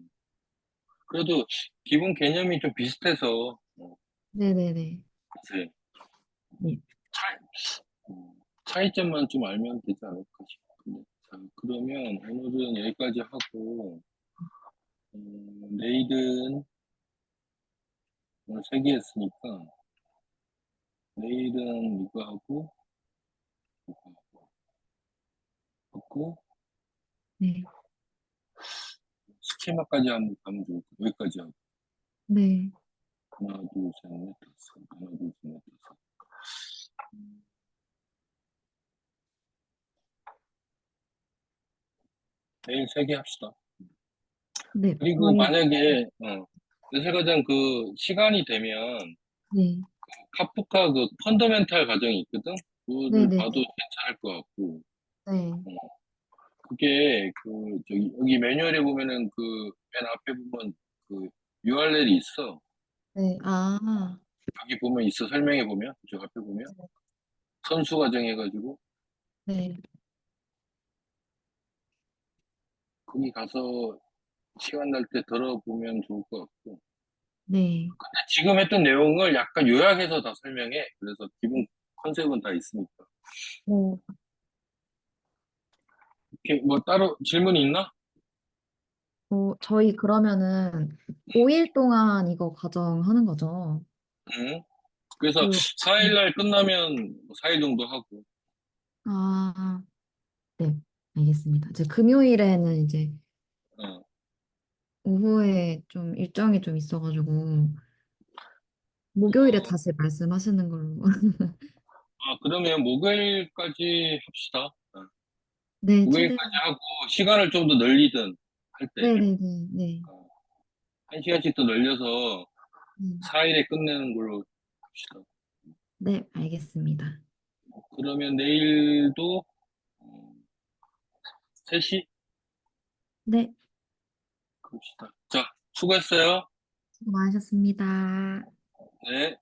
그래도 기본 개념이 좀 비슷해서, 네네네. 그치. 네. 차이, 차이점만 좀 알면 되지 않을까 싶은데. 자, 그러면 오늘은 여기까지 하고, 내일은 오늘 세 개 했으니까, 내일은 이거 하고, 이거 하고, 네. 스키마까지 한번 가면 좋을 것 같아요. 여기까지 하고. 네. 하나, 둘, 셋, 넷, 다섯. 하나, 둘, 셋, 넷, 다섯. 내일 세 개 합시다. 네. 그리고 저희, 만약에, 연세과정 그 시간이 되면, 네. 카프카 그 펀더멘탈 과정이 있거든? 그거를 네네네. 봐도 괜찮을 것 같고, 네. 어, 그게 저기, 여기 매뉴얼에 보면은 맨 앞에 보면 그 URL이 있어. 네. 아, 여기 보면 있어. 설명해 보면. 저 앞에 보면. 선수 과정 해가지고, 네. 거기 가서 시간 날 때 들어보면 좋을 것 같고. 네. 지금 했던 내용을 약간 요약해서 다 설명해. 그래서 기본 컨셉은 다 있으니까. 뭐, 이렇게 뭐 따로 질문이 있나? 저희 그러면은 5일 동안 이거 과정하는 거죠? 응. 그래서 그, 4일 음. 날 끝나면 4일 정도 하고. 아, 네. 알겠습니다. 이제 금요일에는 이제 어. 오후에 좀 일정이 좀 있어가지고, 목요일에 어, 다시 말씀하시는 걸로. 그러면 목요일까지 합시다. 네, 목요일까지 최대한. 하고 시간을 좀 더 늘리든 할 때. 네네네. 네. 어, 한 시간씩 더 늘려서 음. 4일에 끝내는 걸로 합시다. 네, 알겠습니다. 그러면 내일도 3시? 네, 그럽시다. 자, 수고했어요. 수고 많으셨습니다. 네.